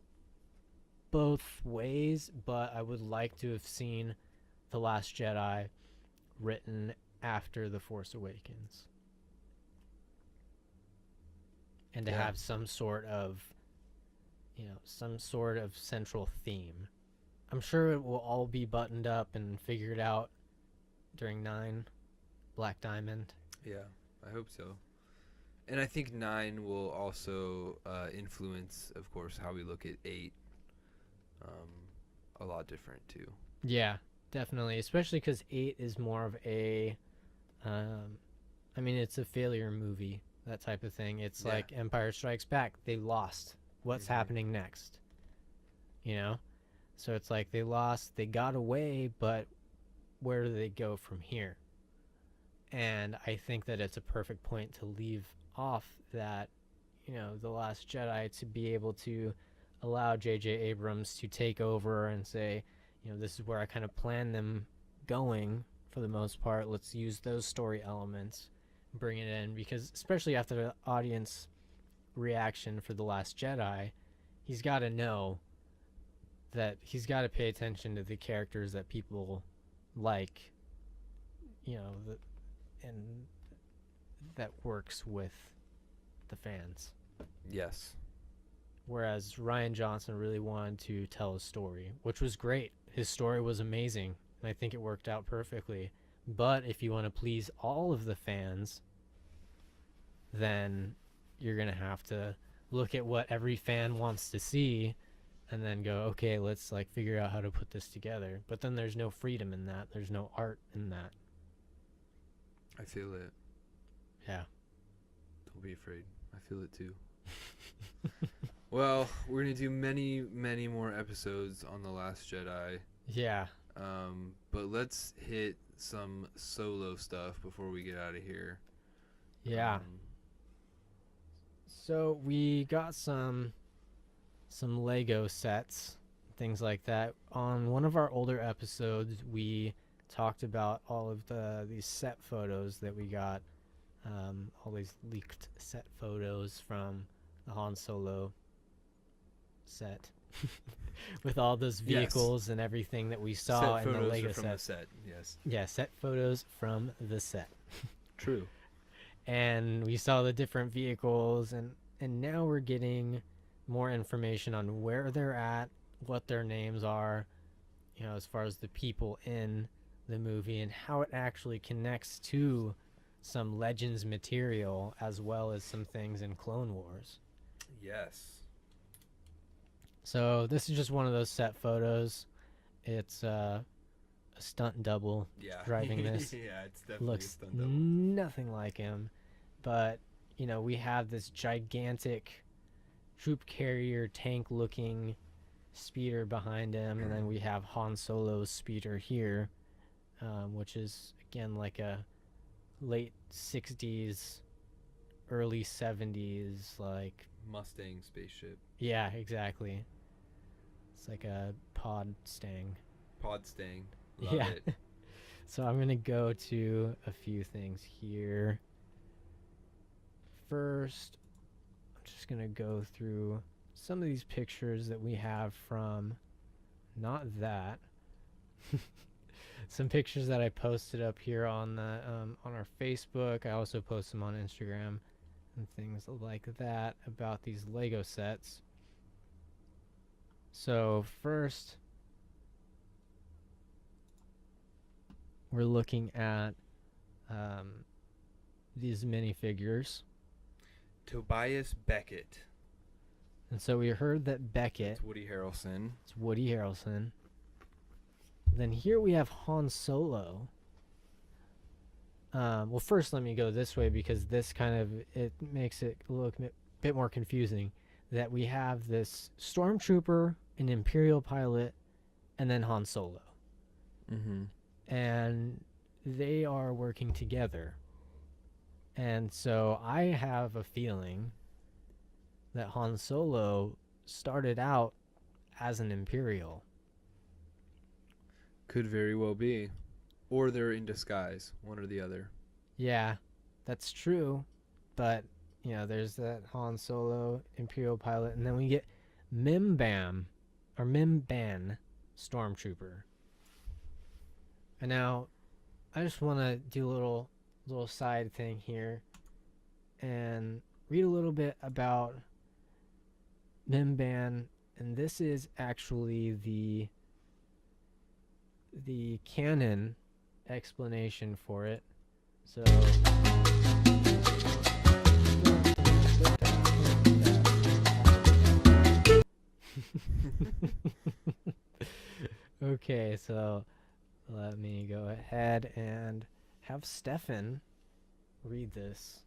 both ways, but I would like to have seen The Last Jedi written after The Force Awakens, and to Yeah. have some sort of central theme. I'm sure it will all be buttoned up and figured out during 9 Black Diamond. Yeah, I hope so. And I think 9 will also influence, of course, how we look at 8 a lot different, too. Yeah, definitely. Especially because 8 is more of a... it's a failure movie, that type of thing. It's like Empire Strikes Back. They lost. What's happening next? So it's like they lost, they got away, but where do they go from here? And I think that it's a perfect point to leave off that, The Last Jedi, to be able to allow J.J. Abrams to take over and say, this is where I kind of plan them going for the most part. Let's use those story elements. bring it in, because especially after the audience reaction for The Last Jedi, he's got to know that he's got to pay attention to the characters that people like, and that works with the fans. Yes. Whereas Rian Johnson really wanted to tell a story, which was great. His story was amazing, and I think it worked out perfectly. But if you want to please all of the fans, then you're going to have to look at what every fan wants to see and then go, okay, let's figure out how to put this together. But then there's no freedom in that. There's no art in that. I feel it. Yeah. Don't be afraid. I feel it too. Well, we're going to do many, many more episodes on The Last Jedi. Yeah. But let's hit some solo stuff before we get out of here. Yeah. So we got some Lego sets, things like that. On one of our older episodes, we talked about all of these set photos that we got, all these leaked set photos from the Han Solo set, with all those vehicles and everything that we saw in the Lego from set. The set. Yes. Yeah, set photos from the set. True. And we saw the different vehicles, and now we're getting more information on where they're at, what their names are, as far as the people in the movie, and how it actually connects to some Legends material, as well as some things in Clone Wars. Yes. So this is just one of those set photos. It's a stunt double driving this. Yeah, it's definitely Looks a stunt double. nothing like him, but we have this gigantic troop carrier tank looking speeder behind him, and then we have Han Solo's speeder here, which is again like a late 60s early 70s Mustang spaceship. Yeah, exactly. It's like a Podstang. Podstang. Love Yeah. it. So I'm gonna go to a few things here. First, I'm just gonna go through some of these pictures that we have from, not that, some pictures that I posted up here on the on our Facebook. I also post them on Instagram and things like that about these Lego sets. So first, we're looking at these minifigures. Tobias Beckett. And so we heard that Beckett, It's Woody Harrelson. it's Woody Harrelson. Then here we have Han Solo. Well, first let me go this way, because this it makes it look a bit more confusing. That we have this stormtrooper, an Imperial pilot, and then Han Solo. Mm-hmm. And they are working together. And so I have a feeling that Han Solo started out as an Imperial. Could very well be. Or they're in disguise, one or the other. Yeah, that's true. But, there's that Han Solo Imperial pilot, and then we get Mimban Stormtrooper. And now, I just want to do a little side thing here and read a little bit about Mimban, and this is actually the canon explanation for it. So okay, so let me go ahead and have Stefan read this.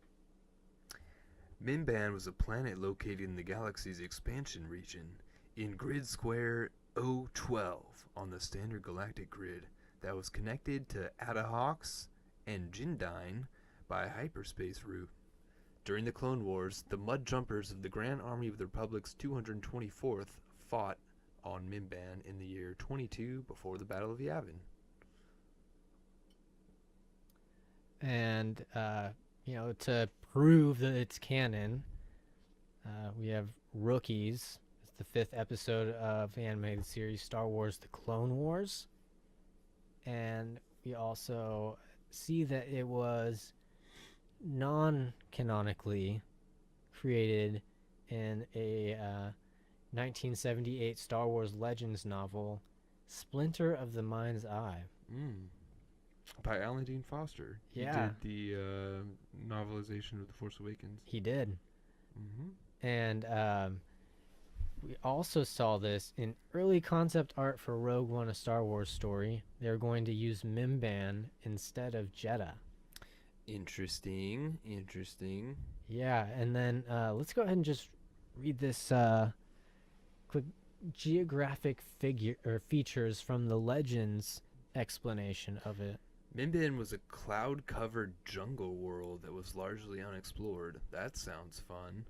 Mimban was a planet located in the galaxy's expansion region in grid square 012 on the standard galactic grid that was connected to Adahox and Jindyne by a hyperspace route. During the Clone Wars, the Mud Jumpers of the Grand Army of the Republic's 224th fought on Mimban in the year 22 before the Battle of Yavin. And to prove that it's canon, we have Rookies. It's the 5th episode of the animated series Star Wars: The Clone Wars. And we also see that it was non-canonically created in a 1978 Star Wars Legends novel, Splinter of the Mind's Eye. By Alan Dean Foster. Yeah. He did the novelization of The Force Awakens. He did. Mm-hmm. And we also saw this in early concept art for Rogue One: A Star Wars Story. They're going to use Mimban instead of Jedha. Interesting. Yeah, and then let's go ahead and just read this quick geographic features from the Legends explanation of it. Mimban was a cloud-covered jungle world that was largely unexplored. That sounds fun.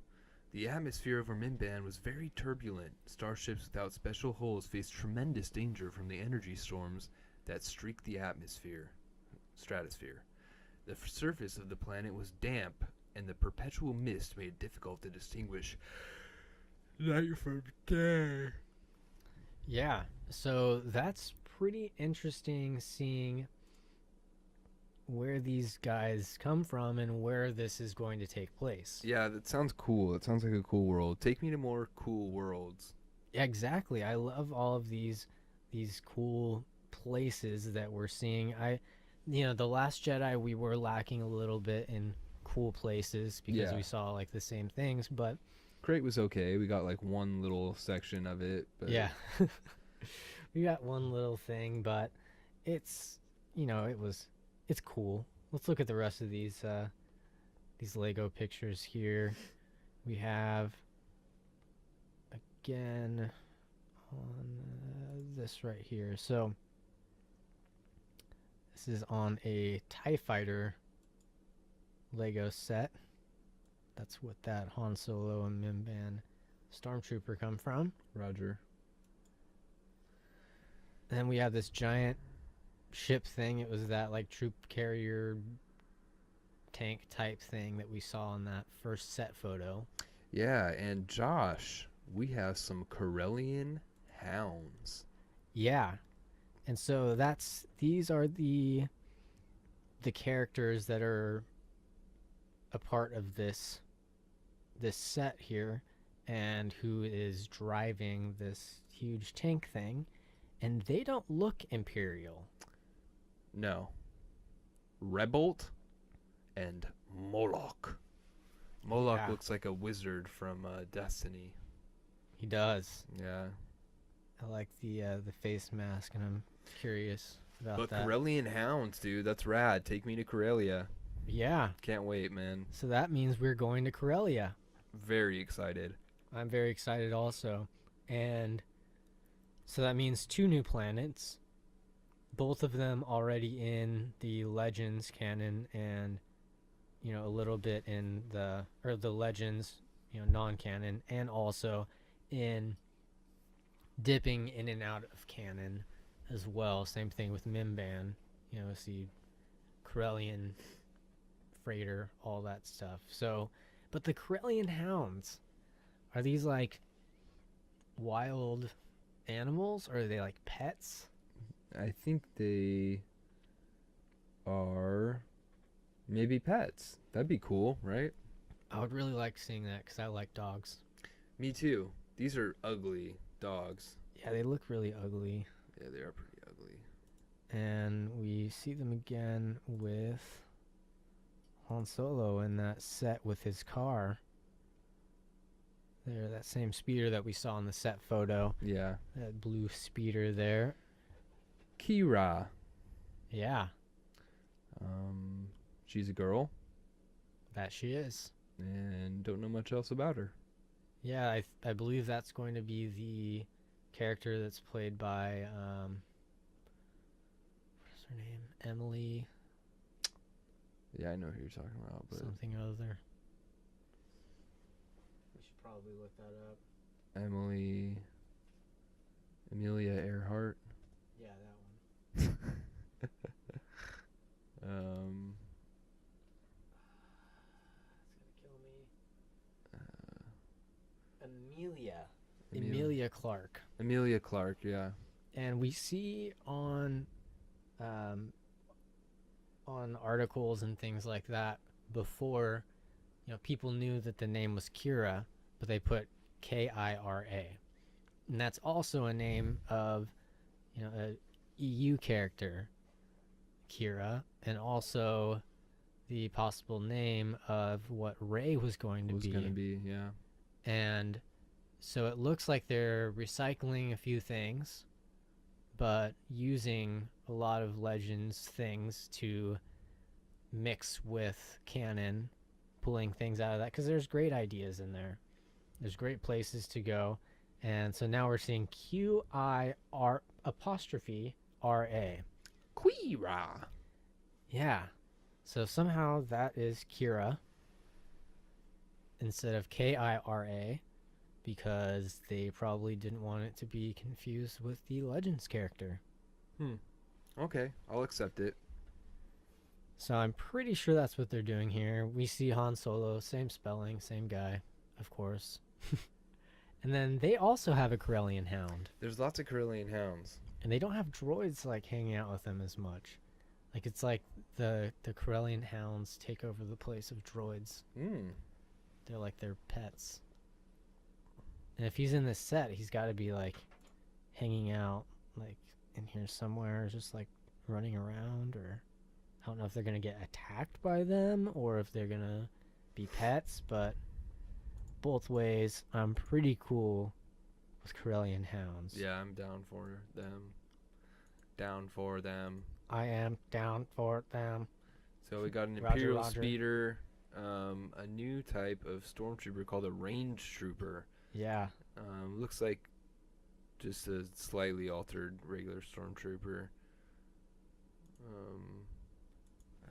The atmosphere over Mimban was very turbulent. Starships without special hulls faced tremendous danger from the energy storms that streaked the stratosphere. The surface of the planet was damp, and the perpetual mist made it difficult to distinguish night from day. Yeah, so that's pretty interesting, seeing where these guys come from and where this is going to take place. Yeah, that sounds cool. It sounds like a cool world. Take me to more cool worlds. Exactly. I love all of these cool places that we're seeing. The Last Jedi, we were lacking a little bit in cool places because we saw like the same things, but Crate was okay. We got like one little section of it, but yeah. We got one little thing, but it's it's cool. Let's look at the rest of these Lego pictures here. We have again on this right here. So this is on a TIE Fighter Lego set. That's what that Han Solo and Mimban Stormtrooper come from. Roger. Then we have this giant ship thing. It was that like troop carrier tank type thing that we saw in that first set photo. Yeah, and Josh, we have some Corellian hounds. Yeah. And so these are the characters that are a part of this set here, and who is driving this huge tank thing, and they don't look Imperial. No. Rebolt and Moloch. Moloch looks like a wizard from Destiny. He does. Yeah. I like the face mask, and I'm curious about that. But Corellian hounds, dude, that's rad. Take me to Corellia. Yeah. Can't wait, man. So that means we're going to Corellia. Very excited. I'm very excited also. And so that means 2 new planets, both of them already in the Legends canon, and a little bit in the Legends, non-canon, and also in dipping in and out of canon as well. Same thing with Mimban. See Corellian freighter, all that stuff. So, but the Corellian hounds, are these like wild animals, or are they like pets? I think they are maybe pets. That'd be cool, right? I would really like seeing that because I like dogs. Me too. These are ugly dogs. Yeah, they look really ugly. Yeah, they are pretty ugly. And we see them again with Han Solo in that set with his car. There, that same speeder that we saw in the set photo. Yeah. That blue speeder there. qi'ra. Yeah. She's a girl. That she is. And don't know much else about her. Yeah, I believe that's going to be the character that's played by, what's her name? Emily. Yeah, I know who you're talking about, but Something other. We should probably look that up. Amelia Earhart. Yeah, that one. Emilia Clarke. Emilia Clarke, yeah. And we see on articles and things like that before, people knew that the name was qi'ra, but they put K-I-R-A. And that's also a name of, a EU character, qi'ra, and also the possible name of what Rey was going to be. Yeah. And so it looks like they're recycling a few things, but using a lot of Legends things to mix with canon, pulling things out of that, because there's great ideas in there. There's great places to go. And so now we're seeing Q-I-R apostrophe R-A. qi'ra. Yeah. So somehow that is qi'ra instead of K-I-R-A, because they probably didn't want it to be confused with the Legends character. Okay, I'll accept it. So I'm pretty sure that's what they're doing here. We see Han Solo, same spelling, same guy, of course. And then they also have a Corellian hound. There's lots of Corellian hounds. And they don't have droids like hanging out with them as much. Like it's like the Corellian hounds take over the place of droids. They're like their pets. And if he's in this set, he's got to be like hanging out like in here somewhere, just like running around, or I don't know if they're going to get attacked by them or if they're going to be pets, but both ways, I'm pretty cool with Corellian hounds. Yeah, I'm down for them. Down for them. I am down for them. So we got an Roger, Imperial Roger. Speeder, a new type of stormtrooper called a range trooper. Yeah. Looks like just a slightly altered regular stormtrooper.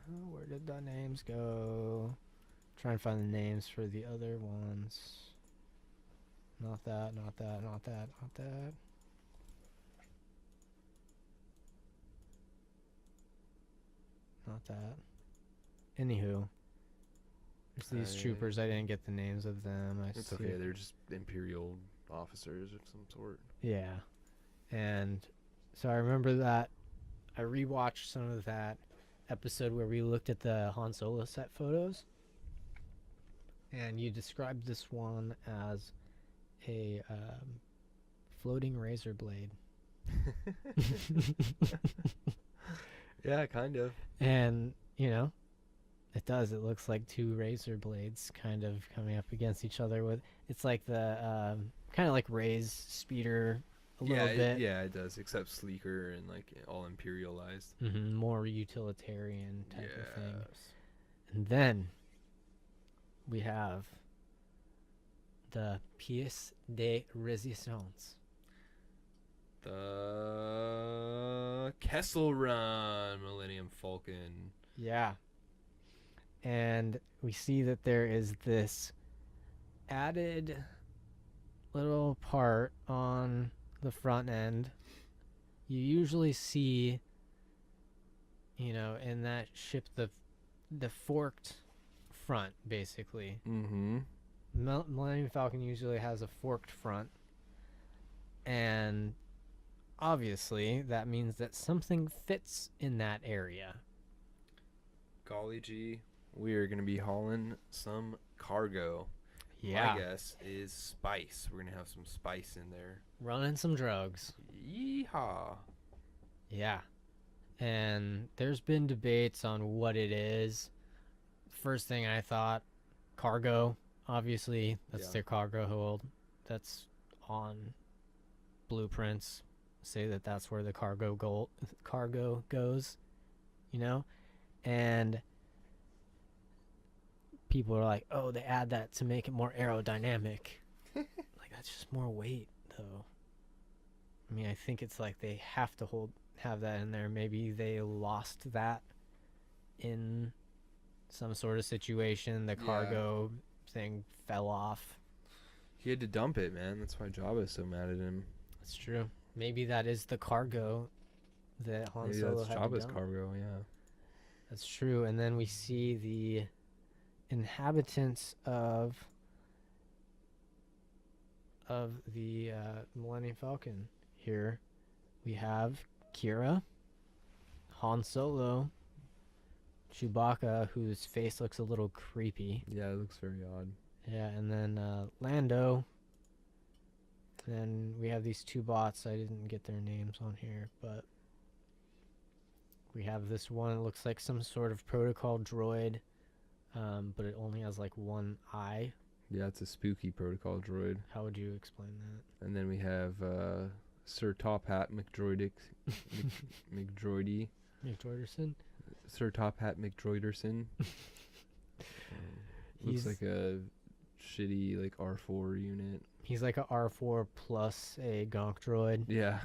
Where did the names go? Try and find the names for the other ones. Not that, not that, not that, not that. Not that. Anywho. There's these troopers, I didn't get the names of them. It's okay, they're just Imperial officers of some sort. Yeah. And so I remember that I rewatched some of that episode where we looked at the Han Solo set photos. And you described this one as a floating razor blade. Yeah, kind of. And, it does. It looks like two razor blades kind of coming up against each other. With it's like the kind of like Rey's speeder a little bit. Yeah, it does, except sleeker and like all imperialized. More utilitarian type of thing. And then we have the pièce de résistance. The Kessel Run Millennium Falcon. Yeah. And we see that there is this added little part on the front end. You usually see, in that ship, the forked front, basically. Millennium Falcon usually has a forked front. And obviously, that means that something fits in that area. Golly gee, we are going to be hauling some cargo. Yeah. My guess is spice. We're going to have some spice in there. Running some drugs. Yeehaw. Yeah. And there's been debates on what it is. First thing I thought, cargo. Obviously, that's their cargo hold. That's on blueprints. Say that that's where the cargo goes, And people are like, oh, they add that to make it more aerodynamic. Like, that's just more weight, though. I mean, I think it's like they have to have that in there. Maybe they lost that in some sort of situation. The cargo thing fell off. He had to dump it, man. That's why Jabba's so mad at him. That's true. Maybe that is the cargo that Han Solo had to Jabba's dump. cargo, yeah. That's true. And then we see the inhabitants of of the Millennium Falcon here. We have Qi'ra, Han Solo, Chewbacca, whose face looks a little creepy. Yeah, it looks very odd. Yeah, and then Lando. Then we have these two bots. I didn't get their names on here, but we have this one. It looks like some sort of protocol droid, but it only has like one eye. Yeah, it's a spooky protocol droid. How would you explain that? And then we have Sir Tophat McDroidy. McDroiderson? Sir Tophat McDroiderson. Looks like a shitty like R4 unit. He's like a R4 plus a gonk droid. Yeah.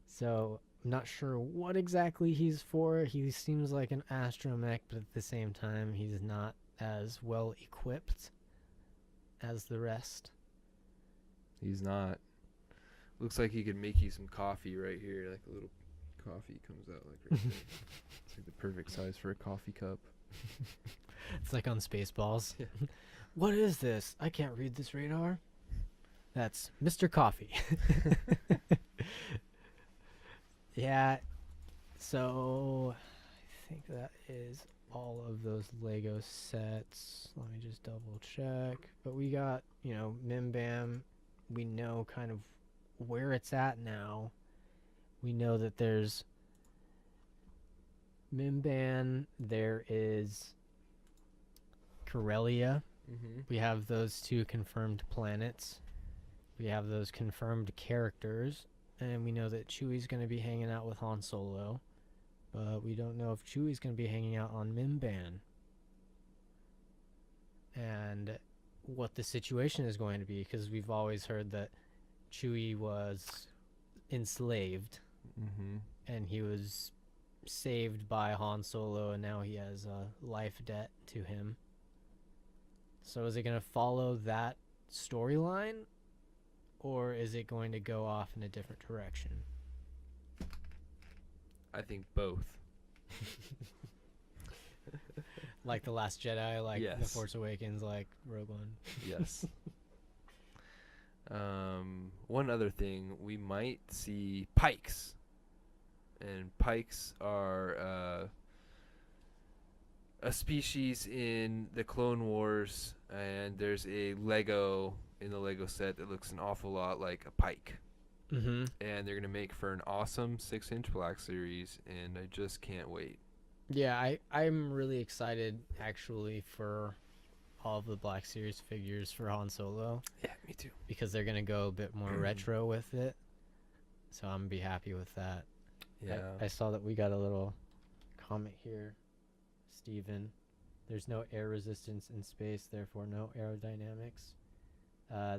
So I'm not sure what exactly he's for. He seems like an astromech, but at the same time, he's not as well equipped as the rest. He's not. Looks like he could make you some coffee right here. Like a little coffee comes out like right there. It's like the perfect size for a coffee cup. It's like on Spaceballs. Yeah. What is this? I can't read this radar. That's Mr. Coffee. Yeah, so I think that is all of those Lego sets. Let me just double check. But we got, you know, Mim Bam. We know kind of where it's at now. We know that there's Mimban, there is Corellia. Mm-hmm. We have those two confirmed planets. We have those confirmed characters. And we know that Chewie's going to be hanging out with Han Solo. But we don't know if Chewie's going to be hanging out on Mimban. And what the situation is going to be. Because we've always heard that Chewie was enslaved. Mm-hmm. And he was saved by Han Solo. And now he has a life debt to him. So is it going to follow that storyline? Or is it going to go off in a different direction? I think both. Like The Last Jedi, like Yes. The Force Awakens, like Rogue One. Yes. One other thing, we might see pikes. And pikes are a species in the Clone Wars, and there's a Lego in the Lego set that looks an awful lot like a pike. Mm-hmm. And they're going to make for an awesome 6-inch Black Series, and I just can't wait. Yeah, I'm really excited, actually, for all of the Black Series figures for Han Solo. Yeah, me too. Because they're going to go a bit more retro with it. So I'm going to be happy with that. Yeah. I saw that we got a little comment here. Steven, there's no air resistance in space, therefore no aerodynamics.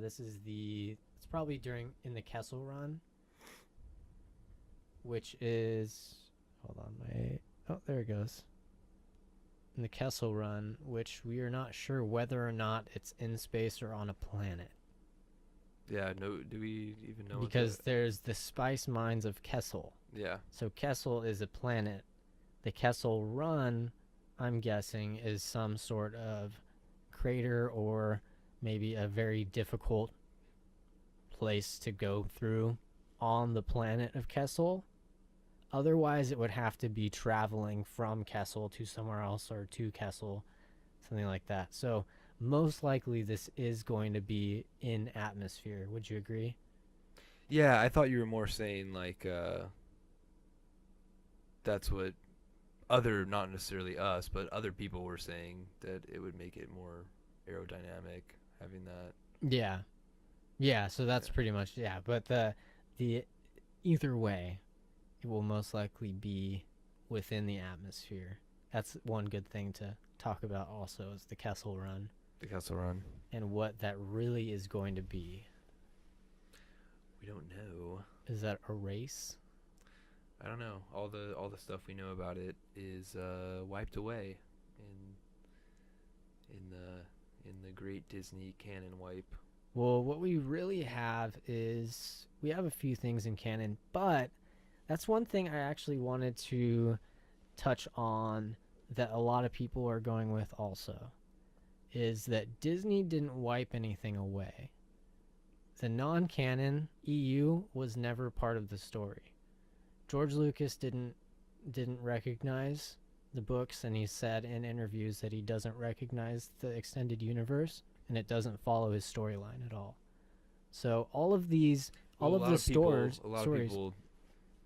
This is it's probably in the Kessel Run, which is, hold on, oh, there it goes. In the Kessel Run, which we are not sure whether or not it's in space or on a planet. Yeah, no, do we even know? Because there's the spice mines of Kessel. Yeah. So Kessel is a planet. The Kessel Run, I'm guessing, is some sort of crater or maybe a very difficult place to go through on the planet of Kessel. Otherwise, it would have to be traveling from Kessel to somewhere else or to Kessel, something like that. So most likely this is going to be in atmosphere. Would you agree? Yeah, I thought you were more saying like that's what not necessarily us, but other people were saying, that it would make it more aerodynamic having that. Yeah, so that's pretty much, but the either way, it will most likely be within the atmosphere. That's one good thing to talk about also, is the Kessel Run. The Kessel Run. And what that really is going to be. We don't know. Is that a race? I don't know. All the stuff we know about it is wiped away in the great Disney canon wipe. Well, what we really have is we have a few things in canon, but that's one thing I actually wanted to touch on that a lot of people are going with also, is that Disney didn't wipe anything away. the non-canon EU was never part of the story. George Lucas didn't recognize the books, and he said in interviews that he doesn't recognize the extended universe, and it doesn't follow his storyline at all. So all of these, Well, all of the stories, a lot of people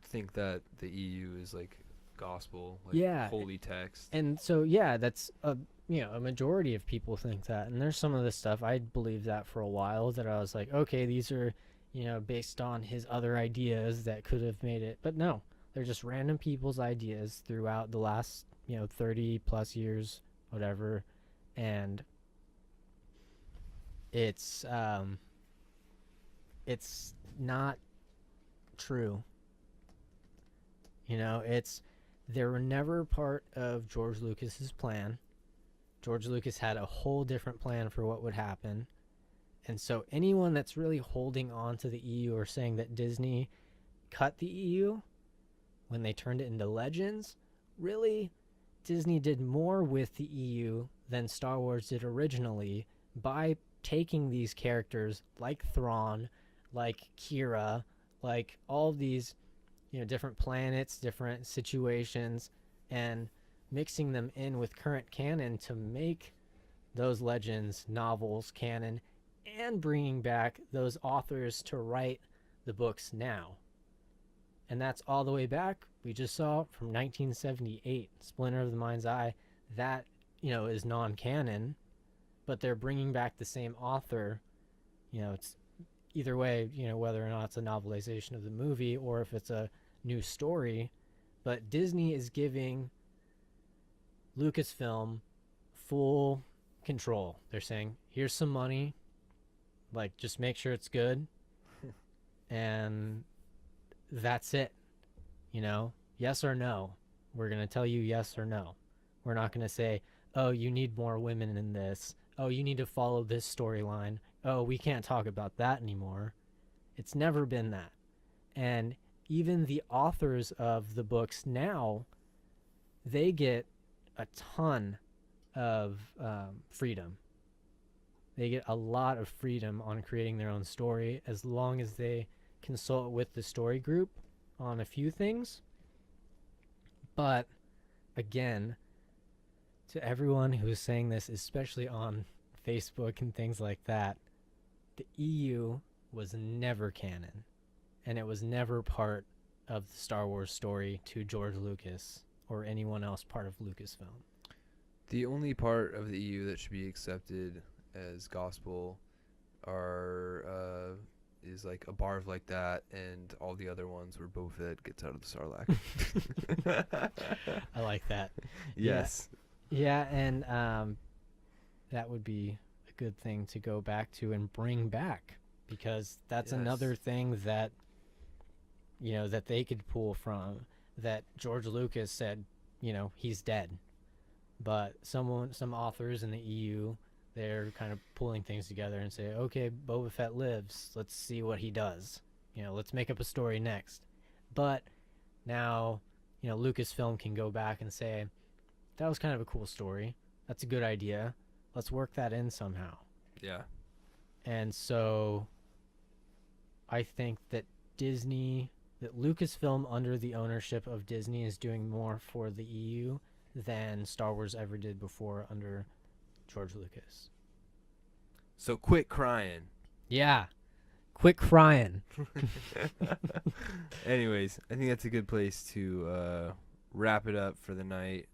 think that the EU is like gospel, like Yeah. holy text. and so yeah, that's a majority of people think that, and there's some of this stuff I believed that for a while, that I was like, okay, these are based on his other ideas that could have made it, but no, they're just random people's ideas throughout the last 30 plus years, whatever, and it's not true. They were never part of George Lucas's plan. George Lucas had a whole different plan for what would happen. And so anyone that's really holding on to the EU or saying that Disney cut the EU when they turned it into Legends, really, Disney did more with the EU than Star Wars did originally by taking these characters like Thrawn, like qi'ra, like all of these different planets, different situations, and mixing them in with current canon to make those Legends novels canon, and bringing back those authors to write the books now. And that's all the way back, we just saw, from 1978, Splinter of the Mind's Eye. That, is non-canon, but they're bringing back the same author. It's either way, whether or not it's a novelization of the movie or if it's a new story. But Disney is giving Lucasfilm full control. They're saying, here's some money, like, just make sure it's good, and that's it. Yes or no. We're going to tell you yes or no. We're not going to say, oh, you need more women in this. Oh, you need to follow this storyline. Oh, we can't talk about that anymore. It's never been that. And even the authors of the books now, they get a ton of freedom. They get a lot of freedom on creating their own story, as long as they consult with the story group on a few things. But again, to everyone who's saying this, especially on Facebook and things like that, the EU was never canon, and it was never part of the Star Wars story to George Lucas or anyone else part of Lucasfilm. The only part of the EU that should be accepted as gospel is like a barf like that, and all the other ones where Boba Fett gets out of the Sarlacc. I like that. Yes. Yeah, and that would be a good thing to go back to and bring back, because that's another thing that that they could pull from, that George Lucas said, he's dead. But some authors in the EU, they're kind of pulling things together and say, okay, Boba Fett lives. Let's see what he does. Let's make up a story next. But now, Lucasfilm can go back and say, that was kind of a cool story. That's a good idea. Let's work that in somehow. Yeah. And so I think that Lucasfilm, under the ownership of Disney, is doing more for the EU than Star Wars ever did before under George Lucas. So quit crying. Yeah. Quit crying. Anyways, I think that's a good place to wrap it up for the night.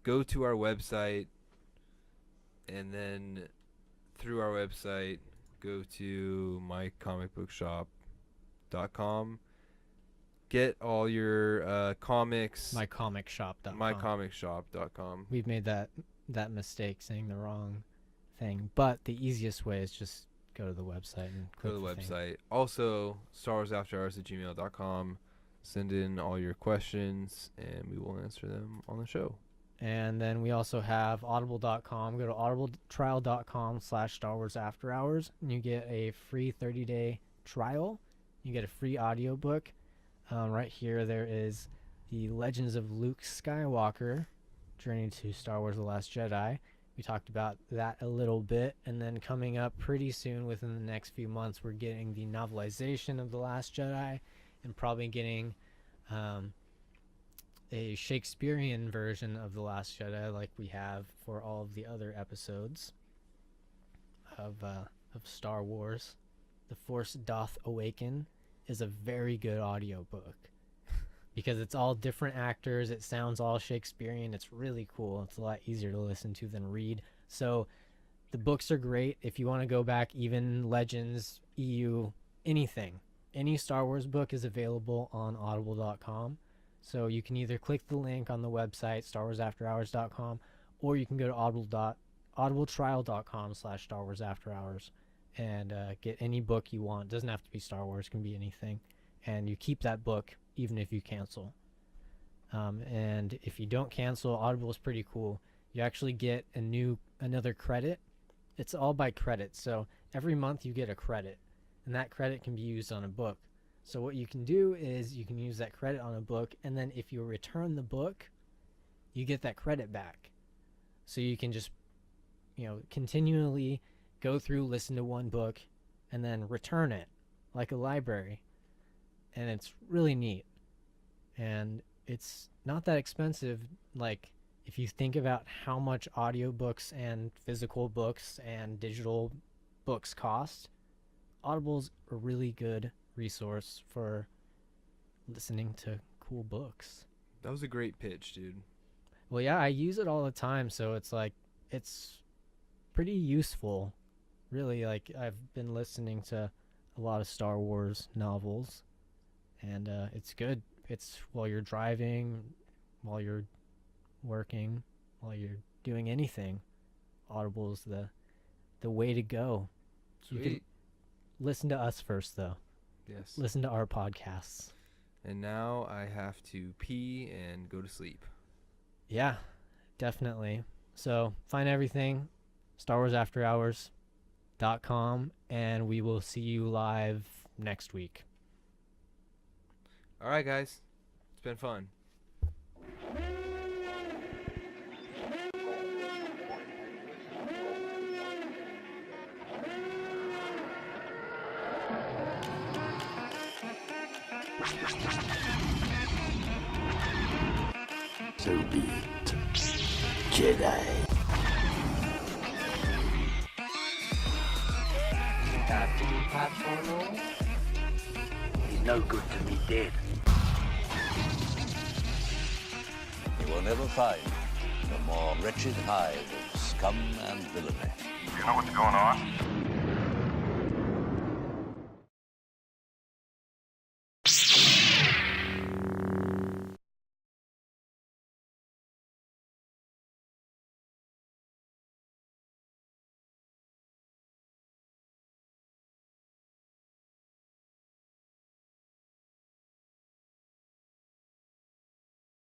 Go to our website, and then through our website, go to mycomicbookshop.com. Get all your comics. Mycomicshop.com. Mycomicshop.com. We've made that mistake saying the wrong thing, but the easiest way is just go to the website and click Go to the thing. website. Also, StarWarsAfterHours@gmail.com. Send in all your questions, and we will answer them on the show. And then we also have audible.com. Go to audibletrial.com/Star Wars After Hours, and you get a free 30-day trial. You get a free audiobook. Right here, there is the Legends of Luke Skywalker, Journey to Star Wars The Last Jedi. We talked about that a little bit, and then coming up pretty soon within the next few months, we're getting the novelization of The Last Jedi, and probably getting a Shakespearean version of The Last Jedi like we have for all of the other episodes of Star Wars. The Force Doth Awaken is a very good audiobook because it's all different actors. It sounds all Shakespearean. It's really cool. It's a lot easier to listen to than read. So the books are great. If you want to go back, even Legends, EU, anything, any Star Wars book is available on audible.com. So you can either click the link on the website, starwarsafterhours.com, or you can go to audibletrial.com/Star Wars After Hours and get any book you want. It doesn't have to be Star Wars, it can be anything. And you keep that book even if you cancel. And if you don't cancel, Audible is pretty cool. You actually get another credit. It's all by credit. So every month you get a credit, and that credit can be used on a book. So what you can do is you can use that credit on a book, and then if you return the book, you get that credit back. So you can just, continually go through, listen to one book, and then return it like a library. And it's really neat. And it's not that expensive. Like, if you think about how much audiobooks and physical books and digital books cost, Audible's a really good resource for listening to cool books. That was a great pitch, dude. Well, yeah, I use it all the time, so it's pretty useful. Really, like, I've been listening to a lot of Star Wars novels, and it's good. It's while you're driving, while you're working, while you're doing anything. Audible's the way to go. Sweet. You can listen to us first, though. Yes. Listen to our podcasts. And now I have to pee and go to sleep. Yeah, definitely. So find everything, StarWarsAfterHours.com, and we will see you live next week. All right, guys. It's been fun. So be it, Jedi. He's no good to me dead. You will never find a more wretched hive of scum and villainy. You know what's going on?